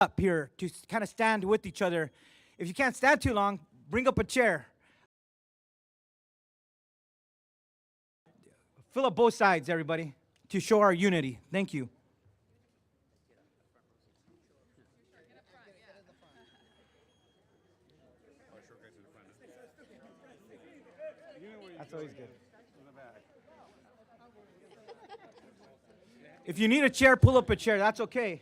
up here to kind of stand with each other. If you can't stand too long, bring up a chair. Fill up both sides, everybody, to show our unity. Thank you. That's always good. If you need a chair, pull up a chair. That's okay.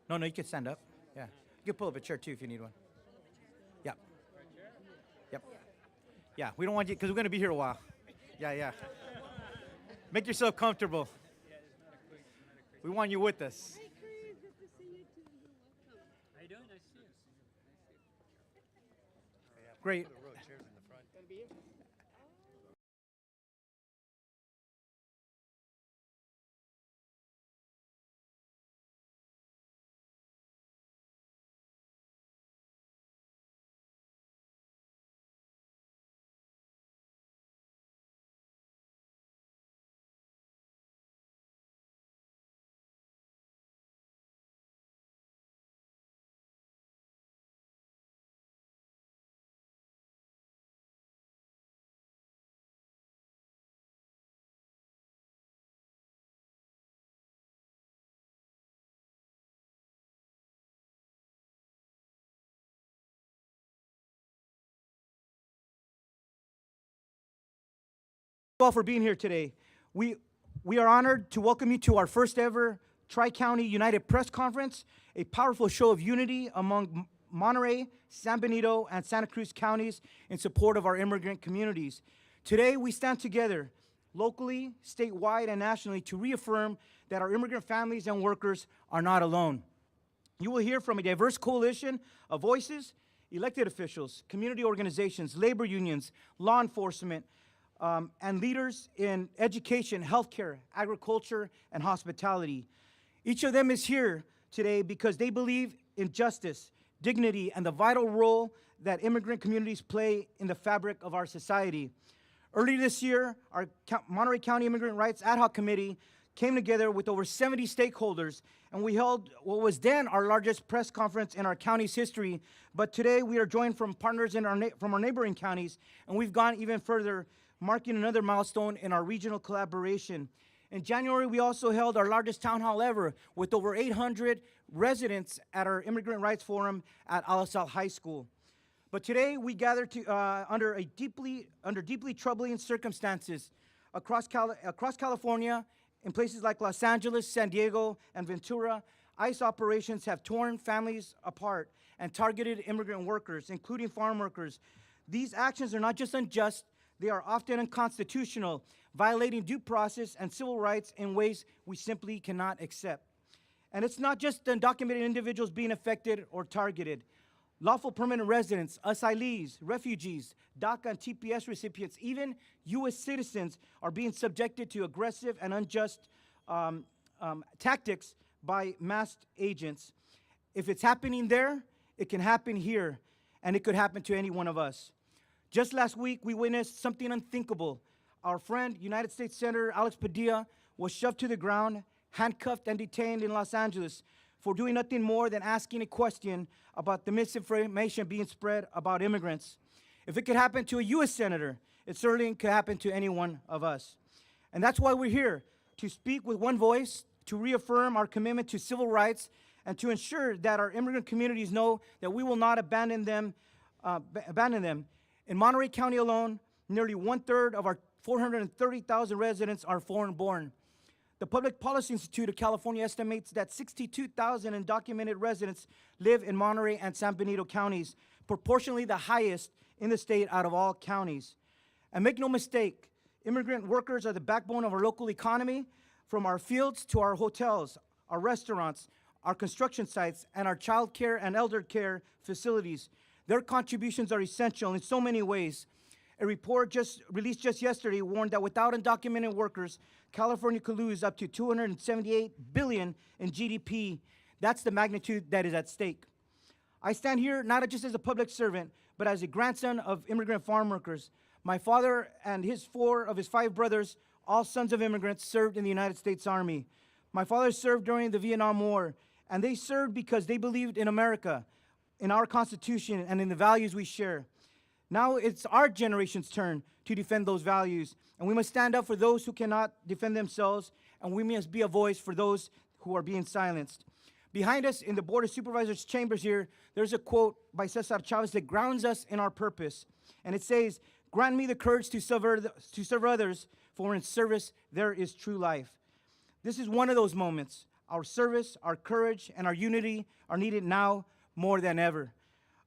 No, you can stand up. Yeah. You can pull up a chair, too, if you need one. Yeah. Yep. Yeah, we don't want you, because we're going to be here a while. Yeah. Make yourself comfortable. We want you with us. Hi, Cruz. Good to see you, too. Welcome. How you doing? Nice to see you. Great. Thank you all for being here today. We are honored to welcome you to our first ever Tri-County United Press Conference, a powerful show of unity among Monterey, San Benito, and Santa Cruz counties in support of our immigrant communities. Today, we stand together locally, statewide, and nationally to reaffirm that our immigrant families and workers are not alone. You will hear from a diverse coalition of voices, elected officials, community organizations, labor unions, law enforcement, and leaders in education, healthcare, agriculture, and hospitality. Each of them is here today because they believe in justice, dignity, and the vital role that immigrant communities play in the fabric of our society. Earlier this year, our Monterey County Immigrant Rights Ad Hoc Committee came together with over 70 stakeholders, and we held what was then our largest press conference in our county's history. But today, we are joined from partners from our neighboring counties, and we've gone even further, marking another milestone in our regional collaboration. In January, we also held our largest town hall ever with over 800 residents at our Immigrant Rights Forum at Alisal High School. But today, we gather under deeply troubling circumstances across California, in places like Los Angeles, San Diego, and Ventura. ICE operations have torn families apart and targeted immigrant workers, including farm workers. These actions are not just unjust, they are often unconstitutional, violating due process and civil rights in ways we simply cannot accept. And it's not just undocumented individuals being affected or targeted. Lawful permanent residents, asylees, refugees, DACA and TPS recipients, even U.S. citizens are being subjected to aggressive and unjust tactics by masked agents. If it's happening there, it can happen here, and it could happen to any one of us. Just last week, we witnessed something unthinkable. Our friend, United States Senator Alex Padilla, was shoved to the ground, handcuffed, and detained in Los Angeles for doing nothing more than asking a question about the misinformation being spread about immigrants. If it could happen to a U.S. Senator, it certainly could happen to any one of us. And that's why we're here, to speak with one voice, to reaffirm our commitment to civil rights, and to ensure that our immigrant communities know that we will not abandon them. In Monterey County alone, nearly 1/3 of our 430,000 residents are foreign-born. The Public Policy Institute of California estimates that 62,000 undocumented residents live in Monterey and San Benito counties, proportionally the highest in the state out of all counties. And make no mistake, immigrant workers are the backbone of our local economy, from our fields to our hotels, our restaurants, our construction sites, and our child care and elder care facilities. Their contributions are essential in so many ways. A report released just yesterday warned that without undocumented workers, California could lose up to $278 billion in GDP. That's the magnitude that is at stake. I stand here not just as a public servant, but as a grandson of immigrant farm workers. My father and four of his 5 brothers all sons of immigrants served in the United States Army. My father served during the Vietnam War, and they served because they believed in America, in our Constitution, and in the values we share. Now it's our generation's turn to defend those values, and we must stand up for those who cannot defend themselves, and we must be a voice for those who are being silenced. Behind us in the Board of Supervisors chambers here, there's a quote by Cesar Chavez that grounds us in our purpose. And it says, "Grant me the courage to serve others, for in service there is true life." This is one of those moments. Our service, our courage, and our unity are needed now more than ever.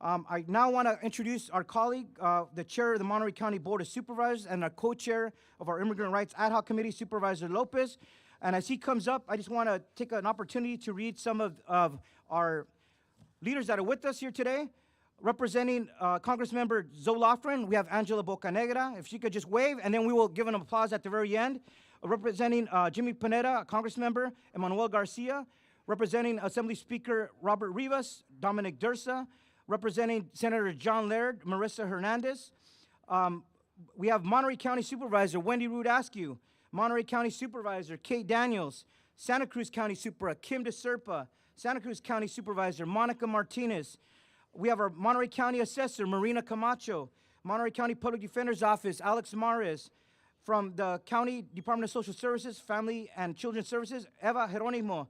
I now want to introduce our colleague, the chair of the Monterey County Board of Supervisors and our co-chair of our Immigrant Rights Ad Hoc Committee, Supervisor Lopez. And as he comes up, I just want to take an opportunity to read some of our leaders that are with us here today. Representing Congressmember Zoe Lofgren, we have Angela Bocanegra. If she could just wave, and then we will give an applause at the very end. Representing Jimmy Panetta, a Congressmember, Emmanuel Garcia. Representing Assembly Speaker Robert Rivas, Dominic Dursa. Representing Senator John Laird, Marissa Hernandez. We have Monterey County Supervisor Wendy Root Askew. Monterey County Supervisor Kate Daniels. Santa Cruz County Supera Kim DeSerpa. Santa Cruz County Supervisor Monica Martinez. We have our Monterey County Assessor Marina Camacho. Monterey County Public Defender's Office Alex Mares. From the County Department of Social Services, Family and Children's Services, Eva Geronimo.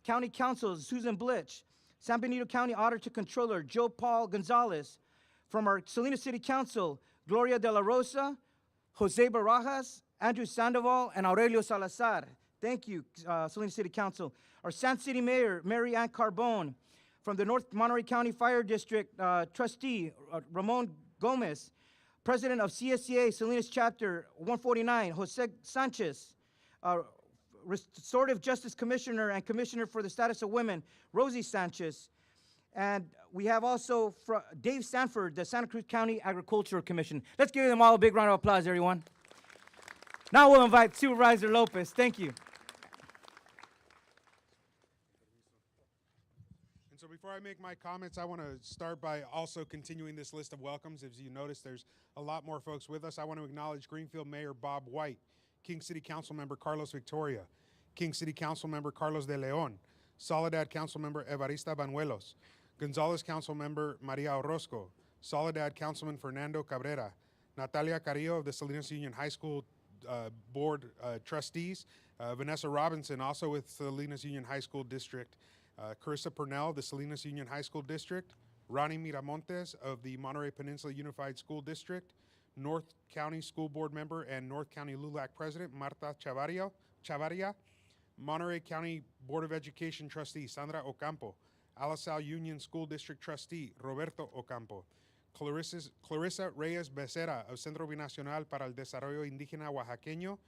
County Counsel Susan Blitch. San Benito County Auditor Controller Joe Paul Gonzalez. From our Salinas City Council, Gloria de la Rosa, Jose Barajas, Andrew Sandoval, and Aurelio Salazar. Thank you, Salinas City Council. Our San City Mayor, Mary Ann Carbone. From the North Monterey County Fire District, Trustee Ramon Gomez. President of CSCA Salinas Chapter 149, Jose Sanchez. Restorative Justice Commissioner and Commissioner for the Status of Women, Rosie Sanchez. And we have also Dave Sanford, the Santa Cruz County Agricultural Commission. Let's give them all a big round of applause, everyone. Now we'll invite Supervisor Lopez. Thank you. And so before I make my comments, I want to start by also continuing this list of welcomes. As you notice, there's a lot more folks with us. I want to acknowledge Greenfield Mayor Bob White, King City Council Member Carlos Victoria, King City Council Member Carlos de Leon, Soledad Council Member Evarista Banuelos, Gonzales Council Member Maria Orozco, Soledad Councilman Fernando Cabrera, Natalia Carrillo of the Salinas Union High School Board Trustees, Vanessa Robinson, also with Salinas Union High School District, Carissa Purnell of the Salinas Union High School District, Ronnie Miramontes of the Monterey Peninsula Unified School District, North County School Board Member and North County LULAC President Marta Chavaria, Monterey County Board of Education Trustee Sandra Ocampo, Alisal Union School District Trustee Roberto Ocampo, Clarissa Reyes Becerra of Centro Binacional para el Desarrollo Indígena Oaxaqueño,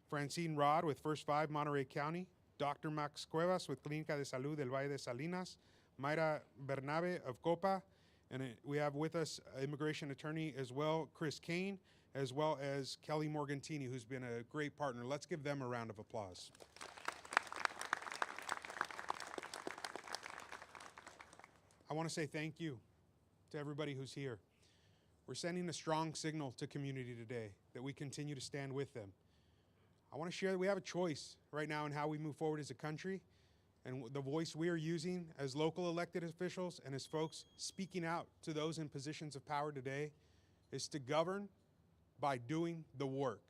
Francine Rod with First Five Monterey County, Dr. Max Cuevas with Clínica de Salud del Valle de Salinas, Mayra Bernabe of COPA, and we have with us immigration attorney as well, Chris Kane, as well as Kelly Morgantini, who's been a great partner. Let's give them a round of applause. I want to say thank you to everybody who's here. We're sending a strong signal to community today that we continue to stand with them. I want to share that we have a choice right now in how we move forward as a country, and the voice we are using as local elected officials and as folks speaking out to those in positions of power today is to govern by doing the work.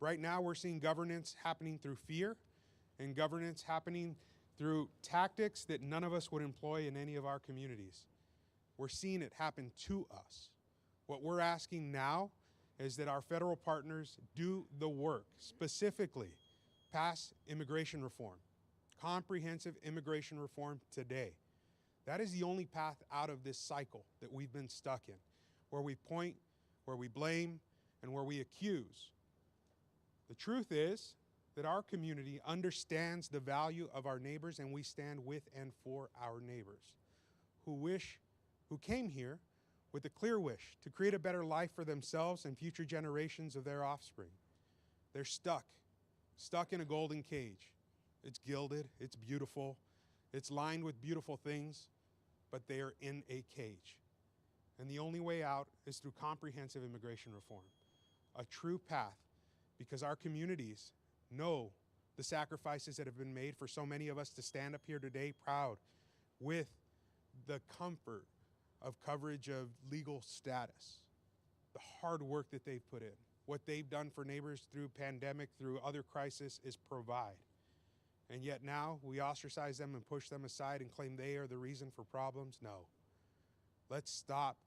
Right now we're seeing governance happening through fear and governance happening through tactics that none of us would employ in any of our communities. We're seeing it happen to us. What we're asking now is that our federal partners do the work, specifically pass immigration reform, comprehensive immigration reform today. That is the only path out of this cycle that we've been stuck in, where we point, where we blame, and where we accuse. The truth is that our community understands the value of our neighbors, and we stand with and for our neighbors who came here with a clear wish to create a better life for themselves and future generations of their offspring. They're stuck in a golden cage. It's gilded, it's beautiful, it's lined with beautiful things, but they are in a cage. And the only way out is through comprehensive immigration reform, a true path because our communities know the sacrifices that have been made for so many of us to stand up here today proud with the comfort of coverage of legal status, the hard work that they've put in. What they've done for neighbors through pandemic, through other crises, is provide. And yet now we ostracize them and push them aside and claim they are the reason for problems. No. Let's stop.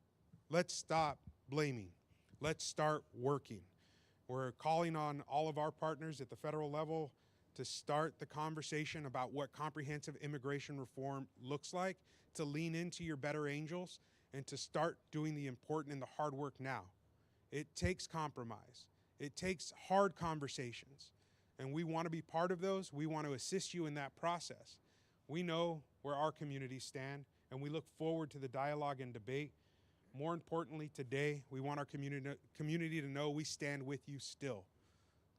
Let's stop blaming. Let's start working. We're calling on all of our partners at the federal level to start the conversation about what comprehensive immigration reform looks like, to lean into your better angels, and to start doing the important and the hard work now. It takes compromise. It takes hard conversations. And we want to be part of those. We want to assist you in that process. We know where our communities stand, and we look forward to the dialogue and debate. More importantly, today, we want our community to know we stand with you still.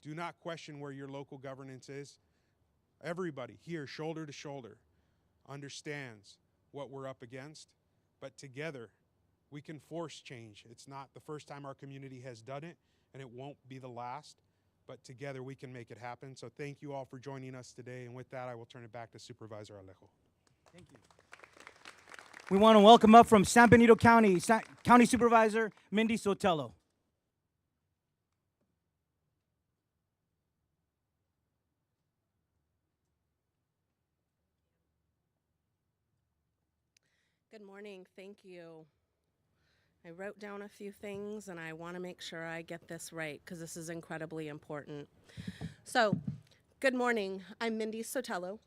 Do not question where your local governance is. Everybody here, shoulder to shoulder, understands what we're up against, but together, we can force change. It's not the first time our community has done it, and it won't be the last, but together we can make it happen. So thank you all for joining us today, and with that, I will turn it back to Supervisor Alejo. Thank you. We want to welcome up from San Benito County, County Supervisor Mindy Sotelo. Good morning, thank you. I wrote down a few things and I want to make sure I get this right because this is incredibly important. So, good morning, I'm Mindy Sotelo.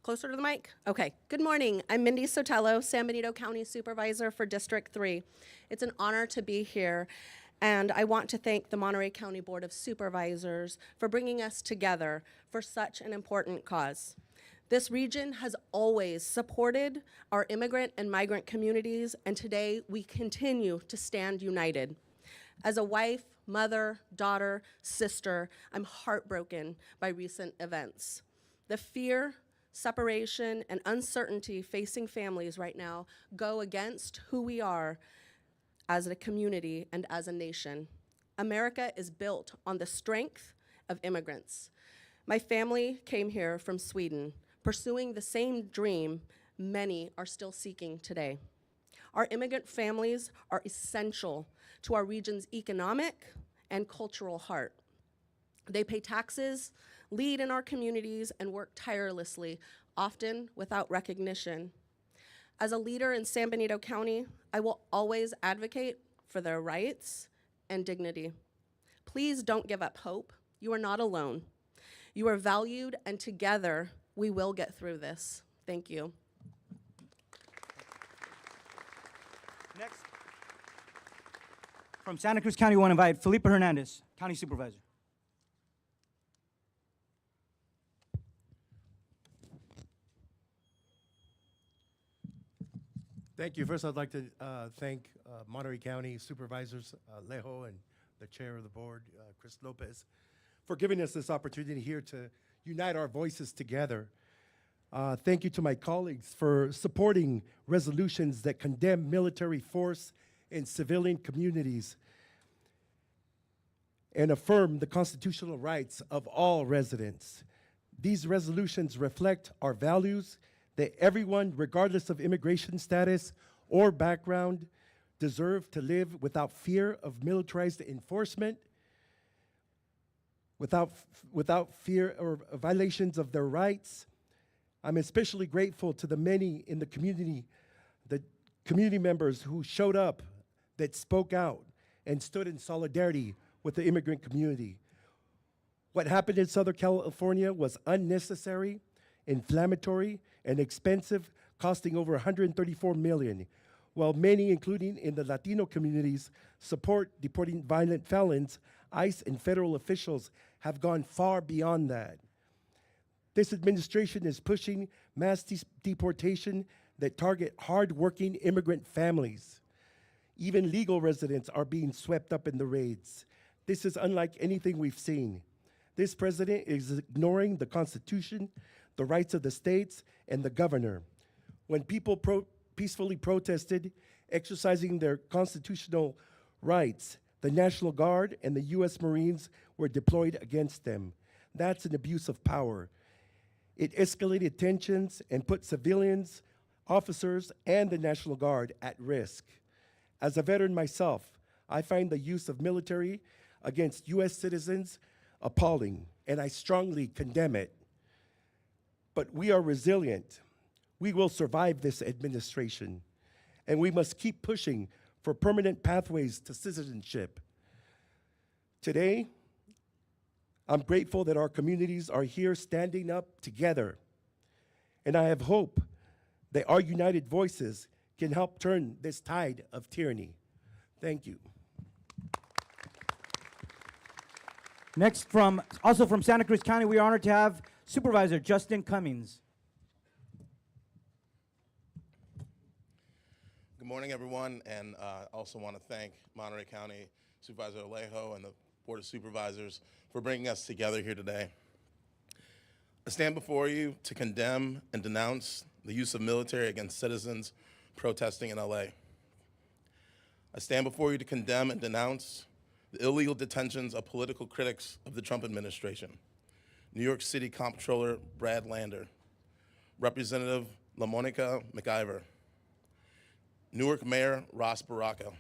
Closer to the mic? Okay, good morning, I'm Mindy Sotelo, San Benito County Supervisor for District 3. It's an honor to be here, and I want to thank the Monterey County Board of Supervisors for bringing us together for such an important cause. This region has always supported our immigrant and migrant communities, and today we continue to stand united. As a wife, mother, daughter, sister, I'm heartbroken by recent events. The fear, separation, and uncertainty facing families right now go against who we are as a community and as a nation. America is built on the strength of immigrants. My family came here from Sweden, pursuing the same dream many are still seeking today. Our immigrant families are essential to our region's economic and cultural heart. They pay taxes, lead in our communities, and work tirelessly, often without recognition. As a leader in San Benito County, I will always advocate for their rights and dignity. Please don't give up hope. You are not alone. You are valued, and together, we will get through this. Thank you. Next, from Santa Cruz County, we want to invite Felipe Hernandez, County Supervisor. Thank you. First, I'd like to thank Monterey County Supervisors Lejo and the Chair of the Board, Chris Lopez, for giving us this opportunity here to unite our voices together. Thank you to my colleagues for supporting resolutions that condemn military force in civilian communities and affirm the constitutional rights of all residents. These resolutions reflect our values that everyone, regardless of immigration status or background, deserve to live without fear of militarized enforcement, without fear or violations of their rights. I'm especially grateful to the many in the community members who showed up, that spoke out, and stood in solidarity with the immigrant community. What happened in Southern California was unnecessary, inflammatory, and expensive, costing over $134 million, while many, including in the Latino communities, support deporting violent felons. ICE and federal officials have gone far beyond that. This administration is pushing mass deportation that target hard-working immigrant families. Even legal residents are being swept up in the raids. This is unlike anything we've seen. This president is ignoring the Constitution, the rights of the states, and the governor. When people peacefully protested, exercising their constitutional rights, The National Guard and the U.S. Marines were deployed against them. That's an abuse of power. It escalated tensions and put civilians, officers, and the National Guard at risk. As a veteran myself, I find the use of military against U.S. citizens appalling, and I strongly condemn it. But we are resilient. We will survive this administration, and we must keep pushing for permanent pathways to citizenship. Today, I'm grateful that our communities are here standing up together, and I have hope that our united voices can help turn this tide of tyranny. Thank you. Next, also from Santa Cruz County, we are honored to have Supervisor Justin Cummings. Good morning, everyone, and I also want to thank Monterey County Supervisor Alejo and the Board of Supervisors for bringing us together here today. I stand before you to condemn and denounce the use of military against citizens protesting in LA. I stand before you to condemn and denounce the illegal detentions of political critics of the Trump administration, New York City Comptroller Brad Lander, Representative LaMonica McIver, Newark Mayor Ross Baraka,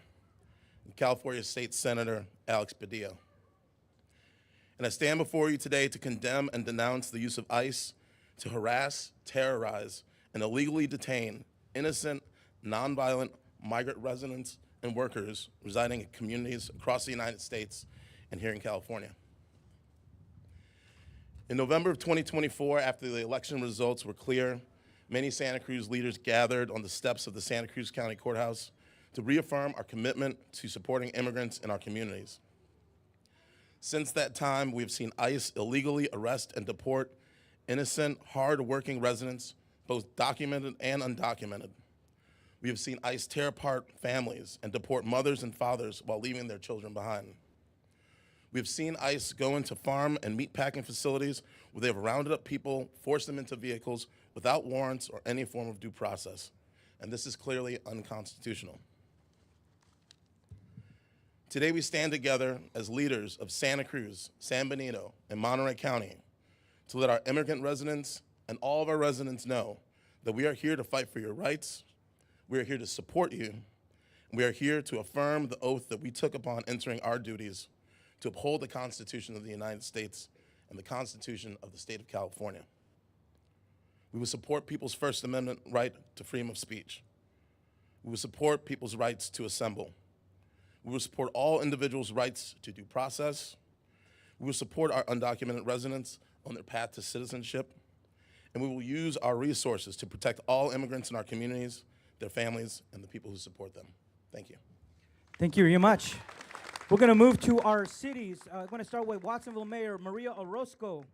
and California State Senator Alex Padilla. And I stand before you today to condemn and denounce the use of ICE to harass, terrorize, and illegally detain innocent, nonviolent migrant residents and workers residing in communities across the United States and here in California. In November of 2024, after the election results were clear, many Santa Cruz leaders gathered on the steps of the Santa Cruz County Courthouse to reaffirm our commitment to supporting immigrants in our communities. Since that time, we've seen ICE illegally arrest and deport innocent, hard-working residents, both documented and undocumented. We have seen ICE tear apart families and deport mothers and fathers while leaving their children behind. We've seen ICE go into farm and meatpacking facilities where they've rounded up people, forced them into vehicles without warrants or any form of due process. And this is clearly unconstitutional. Today we stand together as leaders of Santa Cruz, San Benito, and Monterey County to let our immigrant residents and all of our residents know that we are here to fight for your rights, we are here to support you, and we are here to affirm the oath that we took upon entering our duties to uphold the Constitution of the United States and the Constitution of the State of California. We will support people's First Amendment right to freedom of speech. We will support people's rights to assemble. We will support all individuals' rights to due process. We will support our undocumented residents on their path to citizenship. And we will use our resources to protect all immigrants in our communities, their families, and the people who support them. Thank you. Thank you very much. We're going to move to our cities. I'm going to start with Watsonville Mayor Maria Orozco.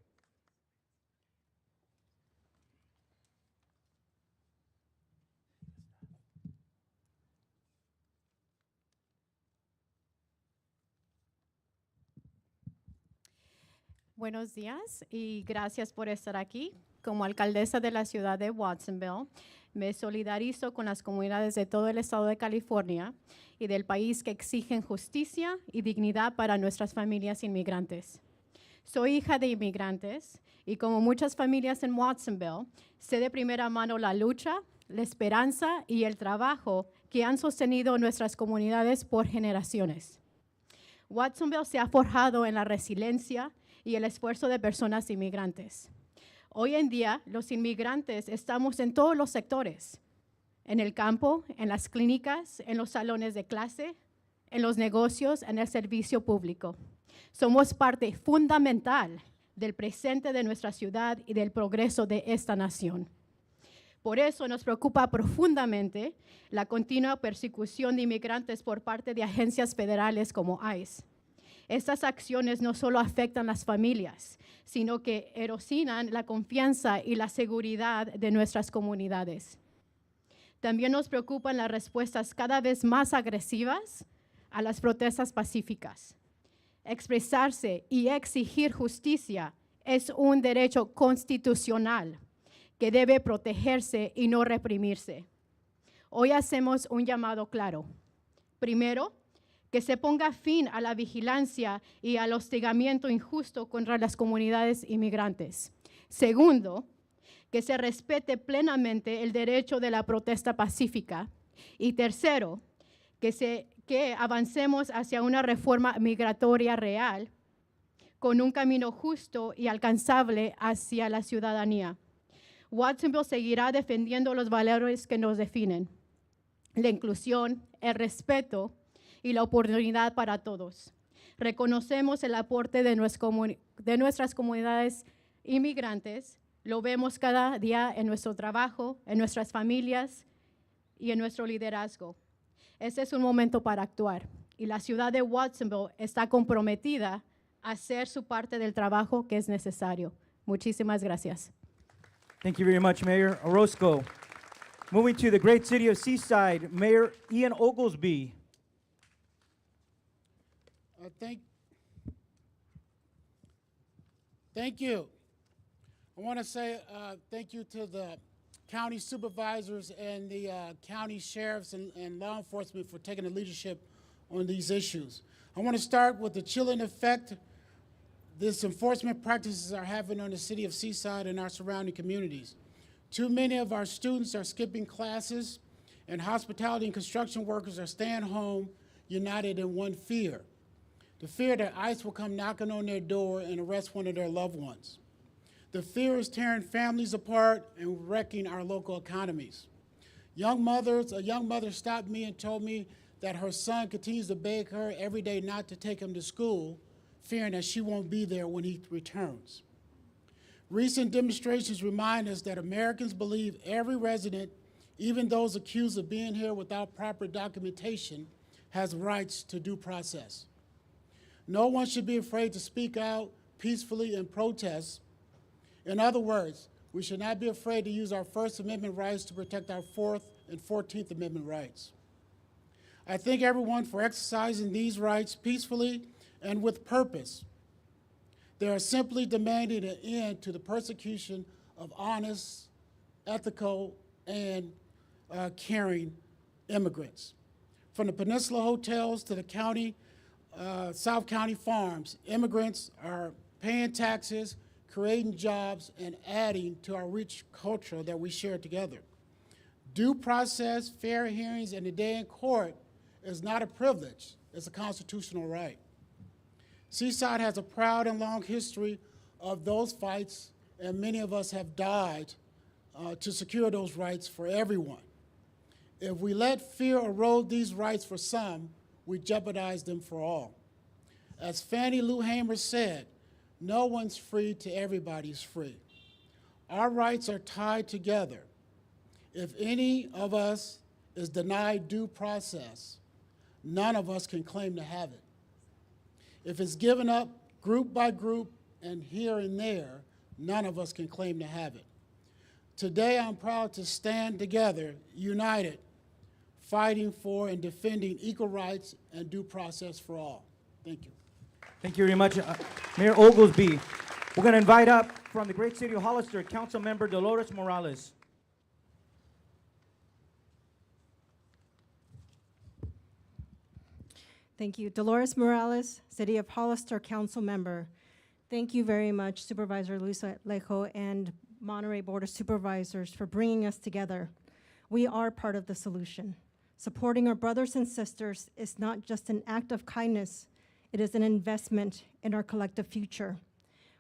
Buenos días y gracias por estar aquí. Como alcaldesa de la ciudad de Watsonville, me solidarizo con las comunidades de todo el estado de California y del país que exigen justicia y dignidad para nuestras familias inmigrantes. Soy hija de inmigrantes y como muchas familias en Watsonville, sé de primera mano la lucha, la esperanza y el trabajo que han sostenido nuestras comunidades por generaciones. Watsonville se ha forjado en la resiliencia y el esfuerzo de personas inmigrantes. Hoy en día, los inmigrantes estamos en todos los sectores, en el campo, en las clínicas, en los salones de clase, en los negocios, en el servicio público. Somos parte fundamental del presente de nuestra ciudad y del progreso de esta nación. Por eso nos preocupa profundamente la continua persecución de inmigrantes por parte de agencias federales como ICE. Estas acciones no solo afectan las familias, sino que erosionan la confianza y la seguridad de nuestras comunidades. También nos preocupan las respuestas cada vez más agresivas a las protestas pacíficas. Expresarse y exigir justicia es un derecho constitucional que debe protegerse y no reprimirse. Hoy hacemos un llamado claro. Primero, que se ponga fin a la vigilancia y al hostigamiento injusto contra las comunidades inmigrantes. Segundo, que se respete plenamente el derecho de la protesta pacífica. Y tercero, que avancemos hacia una reforma migratoria real con un camino justo y alcanzable hacia la ciudadanía. Watsonville seguirá defendiendo los valores que nos definen: la inclusión, el respeto y la oportunidad para todos. Reconocemos el aporte de nuestras comunidades inmigrantes, lo vemos cada día en nuestro trabajo, en nuestras familias y en nuestro liderazgo. Este es un momento para actuar y la ciudad de Watsonville está comprometida a hacer su parte del trabajo que es necesario. Muchísimas gracias. Thank you very much, Mayor Orozco. Moving to the great city of Seaside, Mayor Ian Oglesby. Thank you. I want to say thank you to the county supervisors and the county sheriffs and law enforcement for taking the leadership on these issues. I want to start with the chilling effect these enforcement practices are having on the city of Seaside and our surrounding communities. Too many of our students are skipping classes, and hospitality and construction workers are staying home, united in one fear: the fear that ICE will come knocking on their door and arrest one of their loved ones. The fear is tearing families apart and wrecking our local economies. A young mother stopped me and told me that her son continues to beg her every day not to take him to school, fearing that she won't be there when he returns. Recent demonstrations remind us that Americans believe every resident, even those accused of being here without proper documentation, has rights to due process. No one should be afraid to speak out peacefully in protest. In other words, we should not be afraid to use our First Amendment rights to protect our Fourth and 14th Amendment rights. I thank everyone for exercising these rights peacefully and with purpose. They are simply demanding an end to the persecution of honest, ethical, and caring immigrants. From the Peninsula hotels to the county, South County farms, immigrants are paying taxes, creating jobs, and adding to our rich culture that we share together. Due process, fair hearings, and a day in court is not a privilege, it's a constitutional right. Seaside has a proud and long history of those fights, and many of us have died to secure those rights for everyone. If we let fear erode these rights for some, we jeopardize them for all. As Fannie Lou Hamer said, no one's free till everybody's free. Our rights are tied together. If any of us is denied due process, none of us can claim to have it. If it's given up group by group and here and there, none of us can claim to have it. Today, I'm proud to stand together, united, fighting for and defending equal rights and due process for all. Thank you. Thank you very much, Mayor Oglesby. We're going to invite up from the great city of Hollister, Council Member Dolores Morales. Thank you. Dolores Morales, City of Hollister Council Member. Thank you very much, Supervisor Luis Alejo and Monterey Board of Supervisors, for bringing us together. We are part of the solution. Supporting our brothers and sisters is not just an act of kindness, it is an investment in our collective future.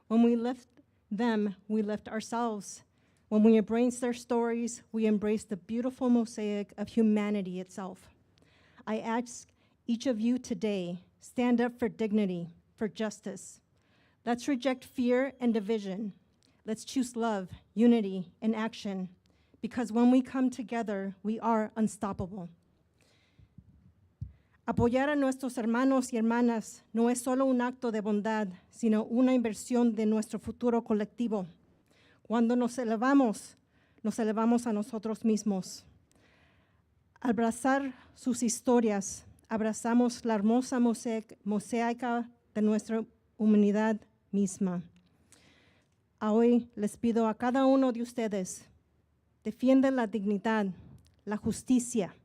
When we lift them, we lift ourselves. When we embrace their stories, we embrace the beautiful mosaic of humanity itself. I ask each of you today, stand up for dignity, for justice. Let's reject fear and division. Let's choose love, unity, and action, because when we come together, we are unstoppable. Apoyar a nuestros hermanos y hermanas no es solo un acto de bondad, sino una inversión de nuestro futuro colectivo. Cuando nos elevamos a nosotros mismos. Al abrazar sus historias, abrazamos la hermosa mosaica de nuestra humanidad misma. Hoy les pido a cada uno de ustedes, defiendan la dignidad, la justicia.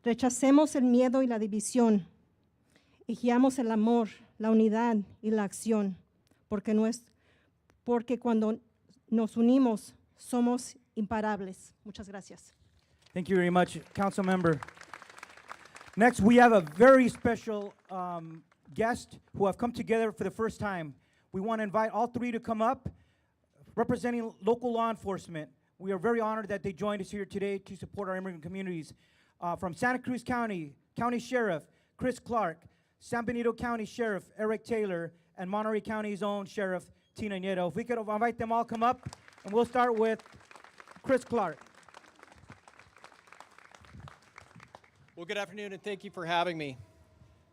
Rechacemos el miedo y la división. y guiamos el amor, la unidad y la acción, porque cuando nos unimos somos imparables. Muchas gracias. Thank you very much, Council Member. Next, we have a very special guest who have come together for the first time. We want to invite all three to come up, representing local law enforcement. We are very honored that they joined us here today to support our immigrant communities. From Santa Cruz County, County Sheriff Chris Clark, San Benito County Sheriff Eric Taylor, and Monterey County's own Sheriff Tina Nieto. If we could invite them all come up, and we'll start with Chris Clark. Well, good afternoon, and thank you for having me.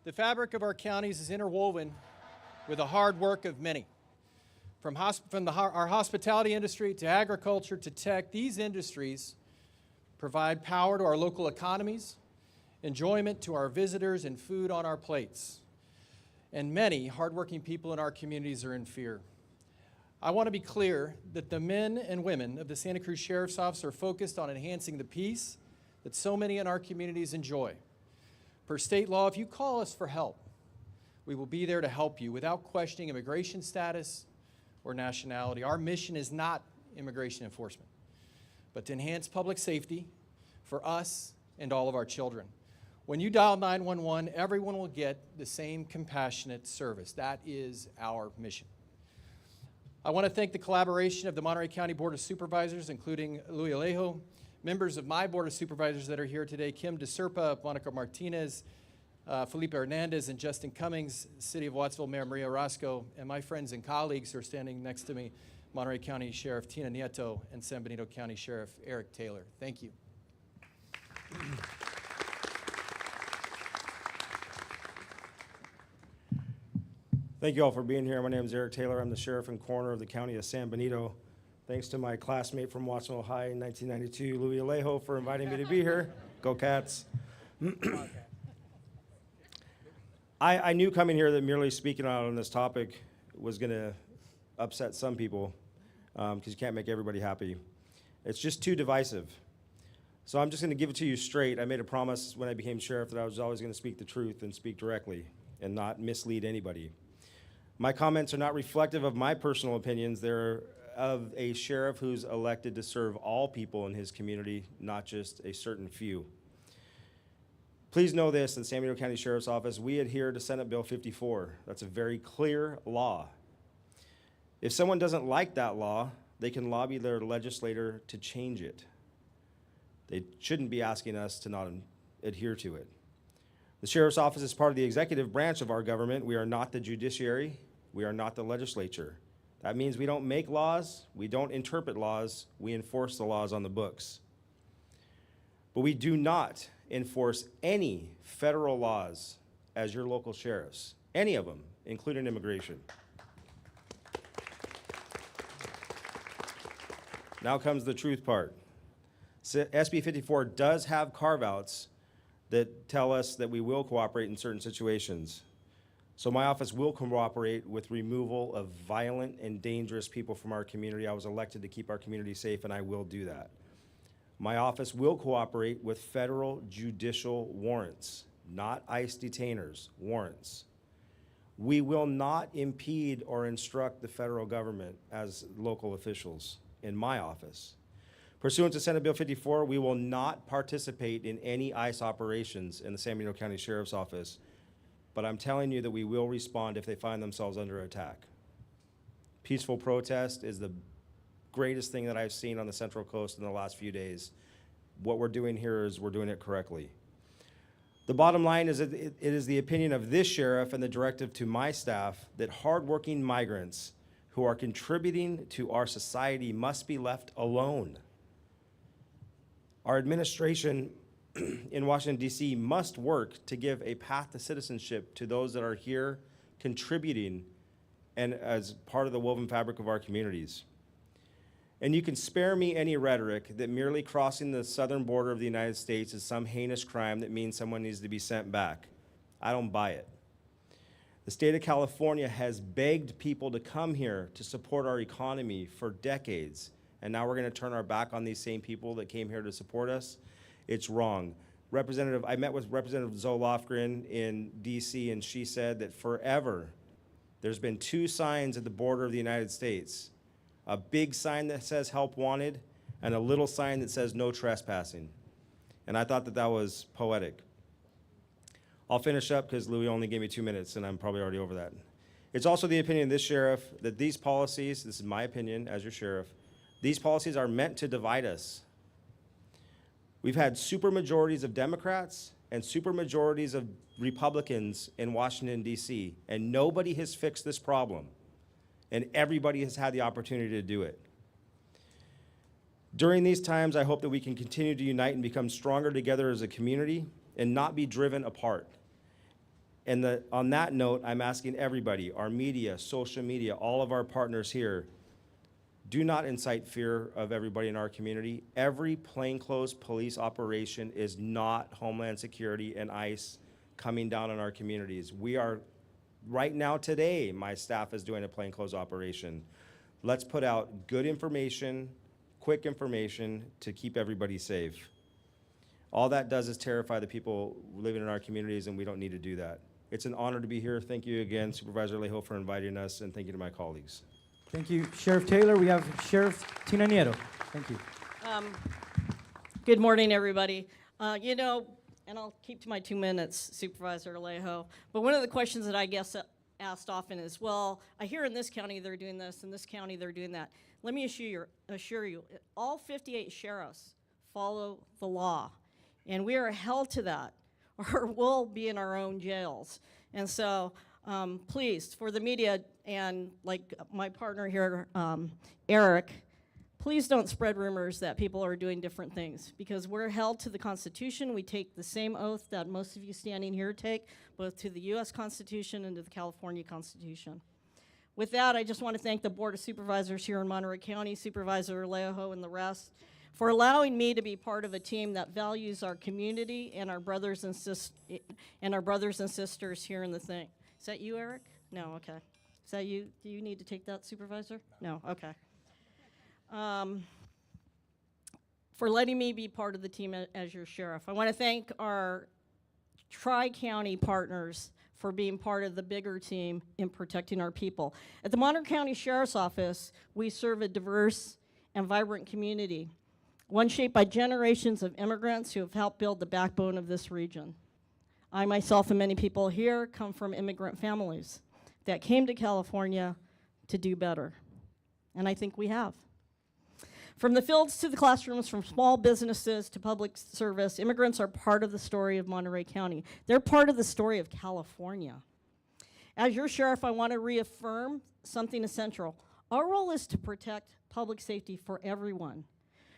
The fabric of our counties is interwoven with the hard work of many. From our hospitality industry to agriculture to tech, these industries provide power to our local economies, enjoyment to our visitors, and food on our plates. And many hardworking people in our communities are in fear. I want to be clear that the men and women of the Santa Cruz Sheriff's Office are focused on enhancing the peace that so many in our communities enjoy. Per state law, if you call us for help, we will be there to help you without questioning immigration status or nationality. Our mission is not immigration enforcement, but to enhance public safety for us and all of our children. When you dial 911, everyone will get the same compassionate service. That is our mission. I want to thank the collaboration of the Monterey County Board of Supervisors, including Luis Alejo, members of my Board of Supervisors that are here today, Kim DeSerpa, Monica Martinez, Felipe Hernandez, and Justin Cummings, City of Wattsville Mayor Maria Orozco, and my friends and colleagues who are standing next to me, Monterey County Sheriff Tina Nieto and San Benito County Sheriff Eric Taylor. Thank you. Thank you all for being here. My name is Eric Taylor. I'm the sheriff and coroner of the county of San Benito. Thanks to my classmate from Wattsville High in 1992, Luis Alejo, for inviting me to be here. Go Cats. I knew coming here that merely speaking out on this topic was going to upset some people because you can't make everybody happy. It's just too divisive. So I'm just going to give it to you straight. I made a promise when I became sheriff that I was always going to speak the truth and speak directly and not mislead anybody. My comments are not reflective of my personal opinions. They're of a sheriff who's elected to serve all people in his community, not just a certain few. Please know this, in the San Benito County Sheriff's Office, we adhere to Senate Bill 54. That's a very clear law. If someone doesn't like that law, they can lobby their legislator to change it. They shouldn't be asking us to not adhere to it. The Sheriff's Office is part of the executive branch of our government. We are not the judiciary. We are not the legislature. That means we don't make laws, we don't interpret laws, we enforce the laws on the books. But we do not enforce any federal laws as your local sheriffs, any of them, including immigration. Now comes the truth part. SB 54 does have carve-outs that tell us that we will cooperate in certain situations. So my office will cooperate with removal of violent and dangerous people from our community. I was elected to keep our community safe, and I will do that. My office will cooperate with federal judicial warrants, not ICE detainers, warrants. We will not impede or instruct the federal government as local officials in my office. Pursuant to Senate Bill 54, we will not participate in any ICE operations in the San Benito County Sheriff's Office, but I'm telling you that we will respond if they find themselves under attack. Peaceful protest is the greatest thing that I've seen on the Central Coast in the last few days. What we're doing here is we're doing it correctly. The bottom line is that it is the opinion of this sheriff and the directive to my staff that hardworking migrants who are contributing to our society must be left alone. Our administration in Washington, D.C. must work to give a path to citizenship to those that are here contributing and as part of the woven fabric of our communities. And you can spare me any rhetoric that merely crossing the southern border of the United States is some heinous crime that means someone needs to be sent back. I don't buy it. The state of California has begged people to come here to support our economy for decades, and now we're going to turn our back on these same people that came here to support us. It's wrong. I met with Representative Zoe Lofgren in DC, and she said that forever, there's been 2 signs at the border of the United States. A big sign that says help wanted, and a little sign that says no trespassing. And I thought that that was poetic. I'll finish up because Louis only gave me 2 minutes, and I'm probably already over that. It's also the opinion of this sheriff that these policies, this is my opinion as your sheriff, these policies are meant to divide us. We've had supermajorities of Democrats and supermajorities of Republicans in Washington, D.C., and nobody has fixed this problem, and everybody has had the opportunity to do it. During these times, I hope that we can continue to unite and become stronger together as a community and not be driven apart. And on that note, I'm asking everybody, our media, social media, all of our partners here, do not incite fear of everybody in our community. Every plainclothes police operation is not Homeland Security and ICE coming down on our communities. We are, right now today, my staff is doing a plainclothes operation. Let's put out good information, quick information to keep everybody safe. All that does is terrify the people living in our communities, and we don't need to do that. It's an honor to be here. Thank you again, Supervisor Alejo, for inviting us, and thank you to my colleagues. Thank you, Sheriff Taylor. We have Sheriff Tina Nieto. Thank you. Good morning, everybody. You know, and I'll keep to my 2 minutes, Supervisor Alejo, but one of the questions that I guess asked often is, well, I hear in this county they're doing this, in this county they're doing that. Let me assure you, all 58 sheriffs follow the law, and we are held to that, or we'll be in our own jails. And so, please, for the media and like my partner here, Eric, please don't spread rumors that people are doing different things, because we're held to the Constitution. We take the same oath that most of you standing here take, both to the U.S. Constitution and to the California Constitution. With that, I just want to thank the Board of Supervisors here in Monterey County, Supervisor Alejo and the rest, for allowing me to be part of a team that values our community and our brothers and sisters here in the thing. Is that you, Eric? No, okay. Is that you? Do you need to take that, Supervisor? No, okay. For letting me be part of the team as your sheriff. I want to thank our Tri-County partners for being part of the bigger team in protecting our people. At the Monterey County Sheriff's Office, we serve a diverse and vibrant community, one shaped by generations of immigrants who have helped build the backbone of this region. I myself and many people here come from immigrant families that came to California to do better, and I think we have. From the fields to the classrooms, from small businesses to public service, immigrants are part of the story of Monterey County. They're part of the story of California. As your sheriff, I want to reaffirm something essential. Our role is to protect public safety for everyone,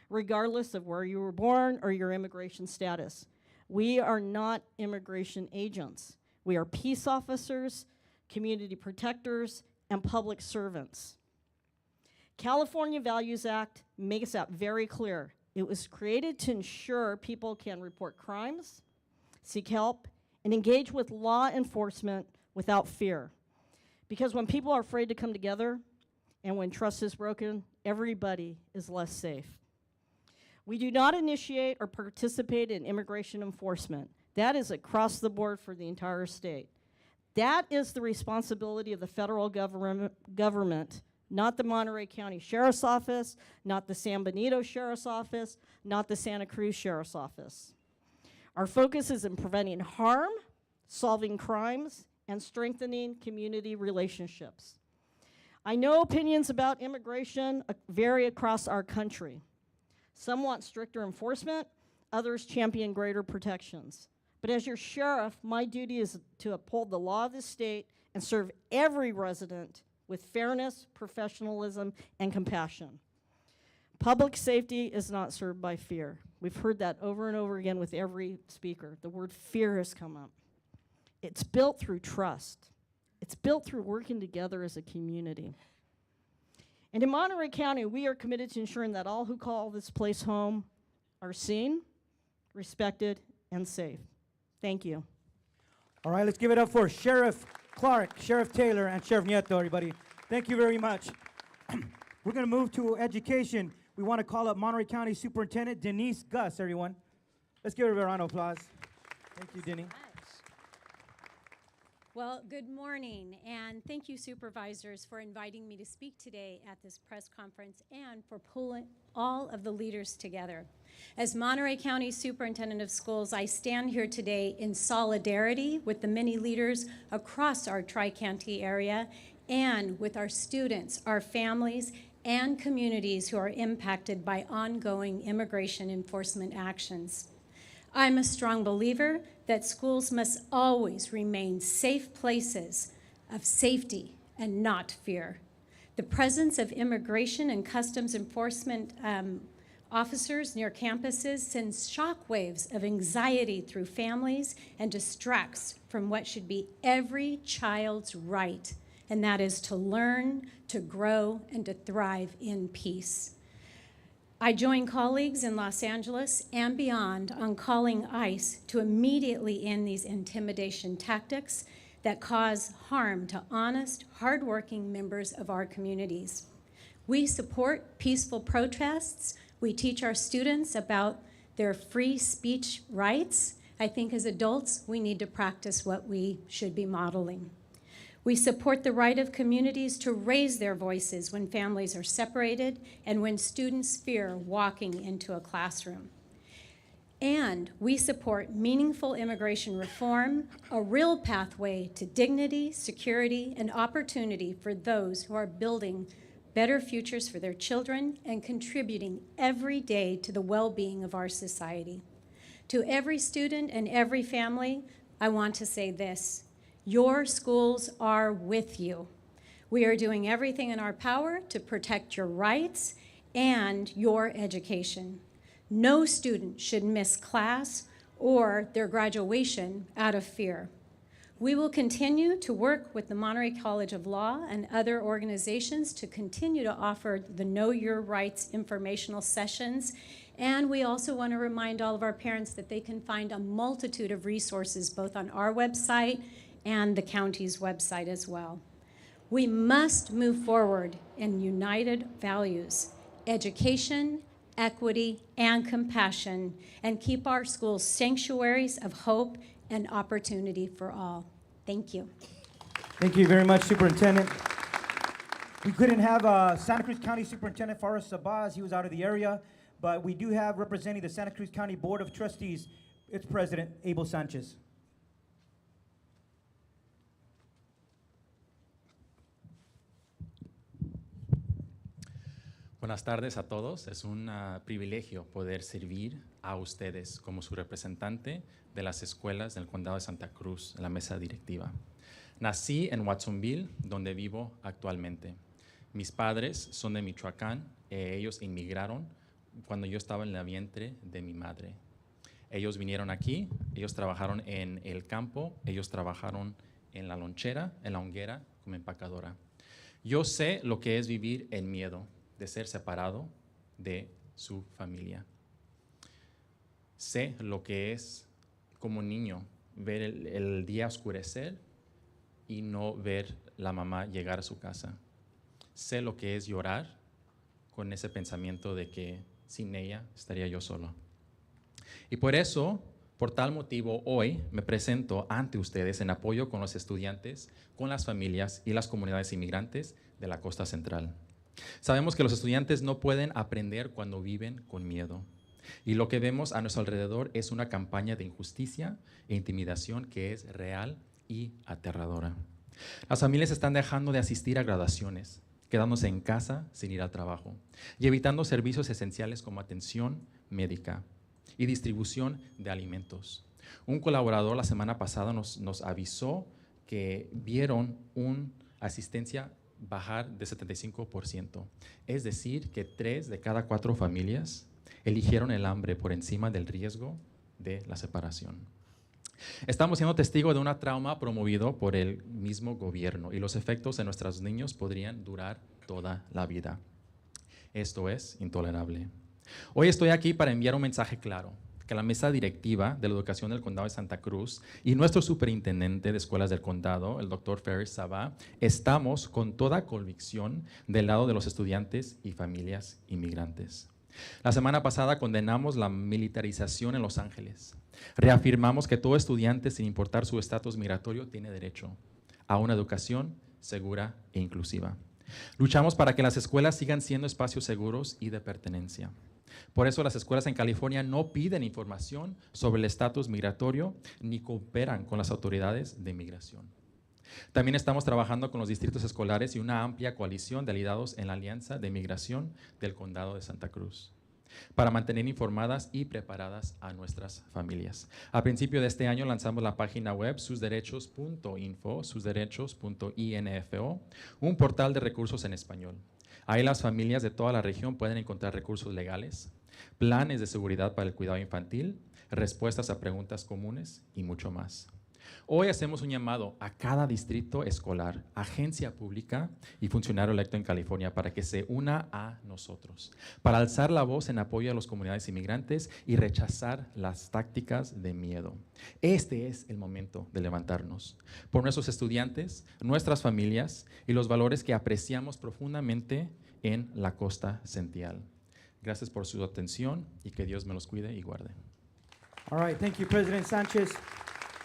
regardless of where you were born or your immigration status. We are not immigration agents. We are peace officers, community protectors, and public servants. California Values Act makes that very clear. It was created to ensure people can report crimes, seek help, and engage with law enforcement without fear. Because when people are afraid to come together and when trust is broken, everybody is less safe. We do not initiate or participate in immigration enforcement. That is across the board for the entire state. That is the responsibility of the federal government, not the Monterey County Sheriff's Office, not the San Benito Sheriff's Office, not the Santa Cruz Sheriff's Office. Our focus is in preventing harm, solving crimes, and strengthening community relationships. I know opinions about immigration vary across our country. Some want stricter enforcement, others champion greater protections. But as your sheriff, my duty is to uphold the law of the state and serve every resident with fairness, professionalism, and compassion. Public safety is not served by fear. We've heard that over and over again with every speaker. The word fear has come up. It's built through trust. It's built through working together as a community. And in Monterey County, we are committed to ensuring that all who call this place home are seen, respected, and safe. Thank you. All right, let's give it up for Sheriff Clark, Sheriff Taylor, and Sheriff Nieto, everybody. Thank you very much. We're going to move to education. We want to call up Monterey County Superintendent Denise Gus, everyone. Let's give her a round of applause. Thank you, Denny. Well, good morning, and thank you, supervisors, for inviting me to speak today at this press conference and for pulling all of the leaders together. As Monterey County Superintendent of Schools, I stand here today in solidarity with the many leaders across our Tri-County area and with our students, our families, and communities who are impacted by ongoing immigration enforcement actions. I'm a strong believer that schools must always remain safe places of safety and not fear. The presence of immigration and customs enforcement officers near campuses sends shockwaves of anxiety through families and distracts from what should be every child's right, and that is to learn, to grow, and to thrive in peace. I join colleagues in Los Angeles and beyond on calling ICE to immediately end these intimidation tactics that cause harm to honest, hardworking members of our communities. We support peaceful protests. We teach our students about their free speech rights. I think as adults, we need to practice what we should be modeling. We support the right of communities to raise their voices when families are separated and when students fear walking into a classroom. And we support meaningful immigration reform, a real pathway to dignity, security, and opportunity for those who are building better futures for their children and contributing every day to the well-being of our society. To every student and every family, I want to say this: your schools are with you. We are doing everything in our power to protect your rights and your education. No student should miss class or their graduation out of fear. We will continue to work with the Monterey College of Law and other organizations to continue to offer the Know Your Rights informational sessions. And we also want to remind all of our parents that they can find a multitude of resources both on our website and the county's website as well. We must move forward in united values: education, equity, and compassion, and keep our schools sanctuaries of hope and opportunity for all. Thank you. Thank you very much, Superintendent. We couldn't have Santa Cruz County Superintendent Faris Sabaz. He was out of the area, but we do have representing the Santa Cruz County Board of Trustees, its President, Abel Sanchez. Buenas tardes a todos. Es un privilegio poder servir a ustedes como su representante de las escuelas del Condado de Santa Cruz en la mesa directiva. Nací en Watsonville, donde vivo actualmente. Mis padres son de Michoacán. Ellos inmigraron cuando yo estaba en el vientre de mi madre. Ellos vinieron aquí, ellos trabajaron en el campo, ellos trabajaron en la lonchera, en la hoguera, como empacadora. Yo sé lo que es vivir en miedo de ser separado de su familia. Sé lo que es como niño ver el día oscurecer y no ver la mamá llegar a su casa. Sé lo que es llorar con ese pensamiento de que sin ella estaría yo solo. Y por eso, por tal motivo, hoy me presento ante ustedes en apoyo con los estudiantes, con las familias y las comunidades inmigrantes de la costa central. Sabemos que los estudiantes no pueden aprender cuando viven con miedo. Y lo que vemos a nuestro alrededor es una campaña de injusticia e intimidación que es real y aterradora. Las familias están dejando de asistir a graduaciones, quedándose en casa sin ir al trabajo y evitando servicios esenciales como atención médica y distribución de alimentos. Un colaborador la semana pasada nos avisó que vieron una asistencia bajar de 75%. Es decir, que 3 de cada 4 familias eligieron el hambre por encima del riesgo de la separación. Estamos siendo testigos de un trauma promovido por el mismo gobierno y los efectos en nuestros niños podrían durar toda la vida. Esto es intolerable. Hoy estoy aquí para enviar un mensaje claro, que la mesa directiva de la educación del Condado de Santa Cruz y nuestro superintendente de escuelas del condado, el Dr. Faris Sabaz, estamos con toda convicción del lado de los estudiantes y familias inmigrantes. La semana pasada condenamos la militarización en Los Ángeles. Reafirmamos que todo estudiante, sin importar su estatus migratorio, tiene derecho a una educación segura e inclusiva. Luchamos para que las escuelas sigan siendo espacios seguros y de pertenencia. Por eso las escuelas en California no piden información sobre el estatus migratorio ni cooperan con las autoridades de migración. También estamos trabajando con los distritos escolares y una amplia coalición de aliados en la Alianza de Migración del Condado de Santa Cruz para mantener informadas y preparadas a nuestras familias. A principio de este año lanzamos la página web susderechos.info, susderechos.info, un portal de recursos en español. Ahí las familias de toda la región pueden encontrar recursos legales, planes de seguridad para el cuidado infantil, respuestas a preguntas comunes y mucho más. Hoy hacemos un llamado a cada distrito escolar, agencia pública y funcionario electo en California para que se una a nosotros, para alzar la voz en apoyo a las comunidades inmigrantes y rechazar las tácticas de miedo. Este es el momento de levantarnos por nuestros estudiantes, nuestras familias y los valores que apreciamos profundamente en la costa central. Gracias por su atención y que Dios me los cuide y guarde. All right, thank you, President Sanchez.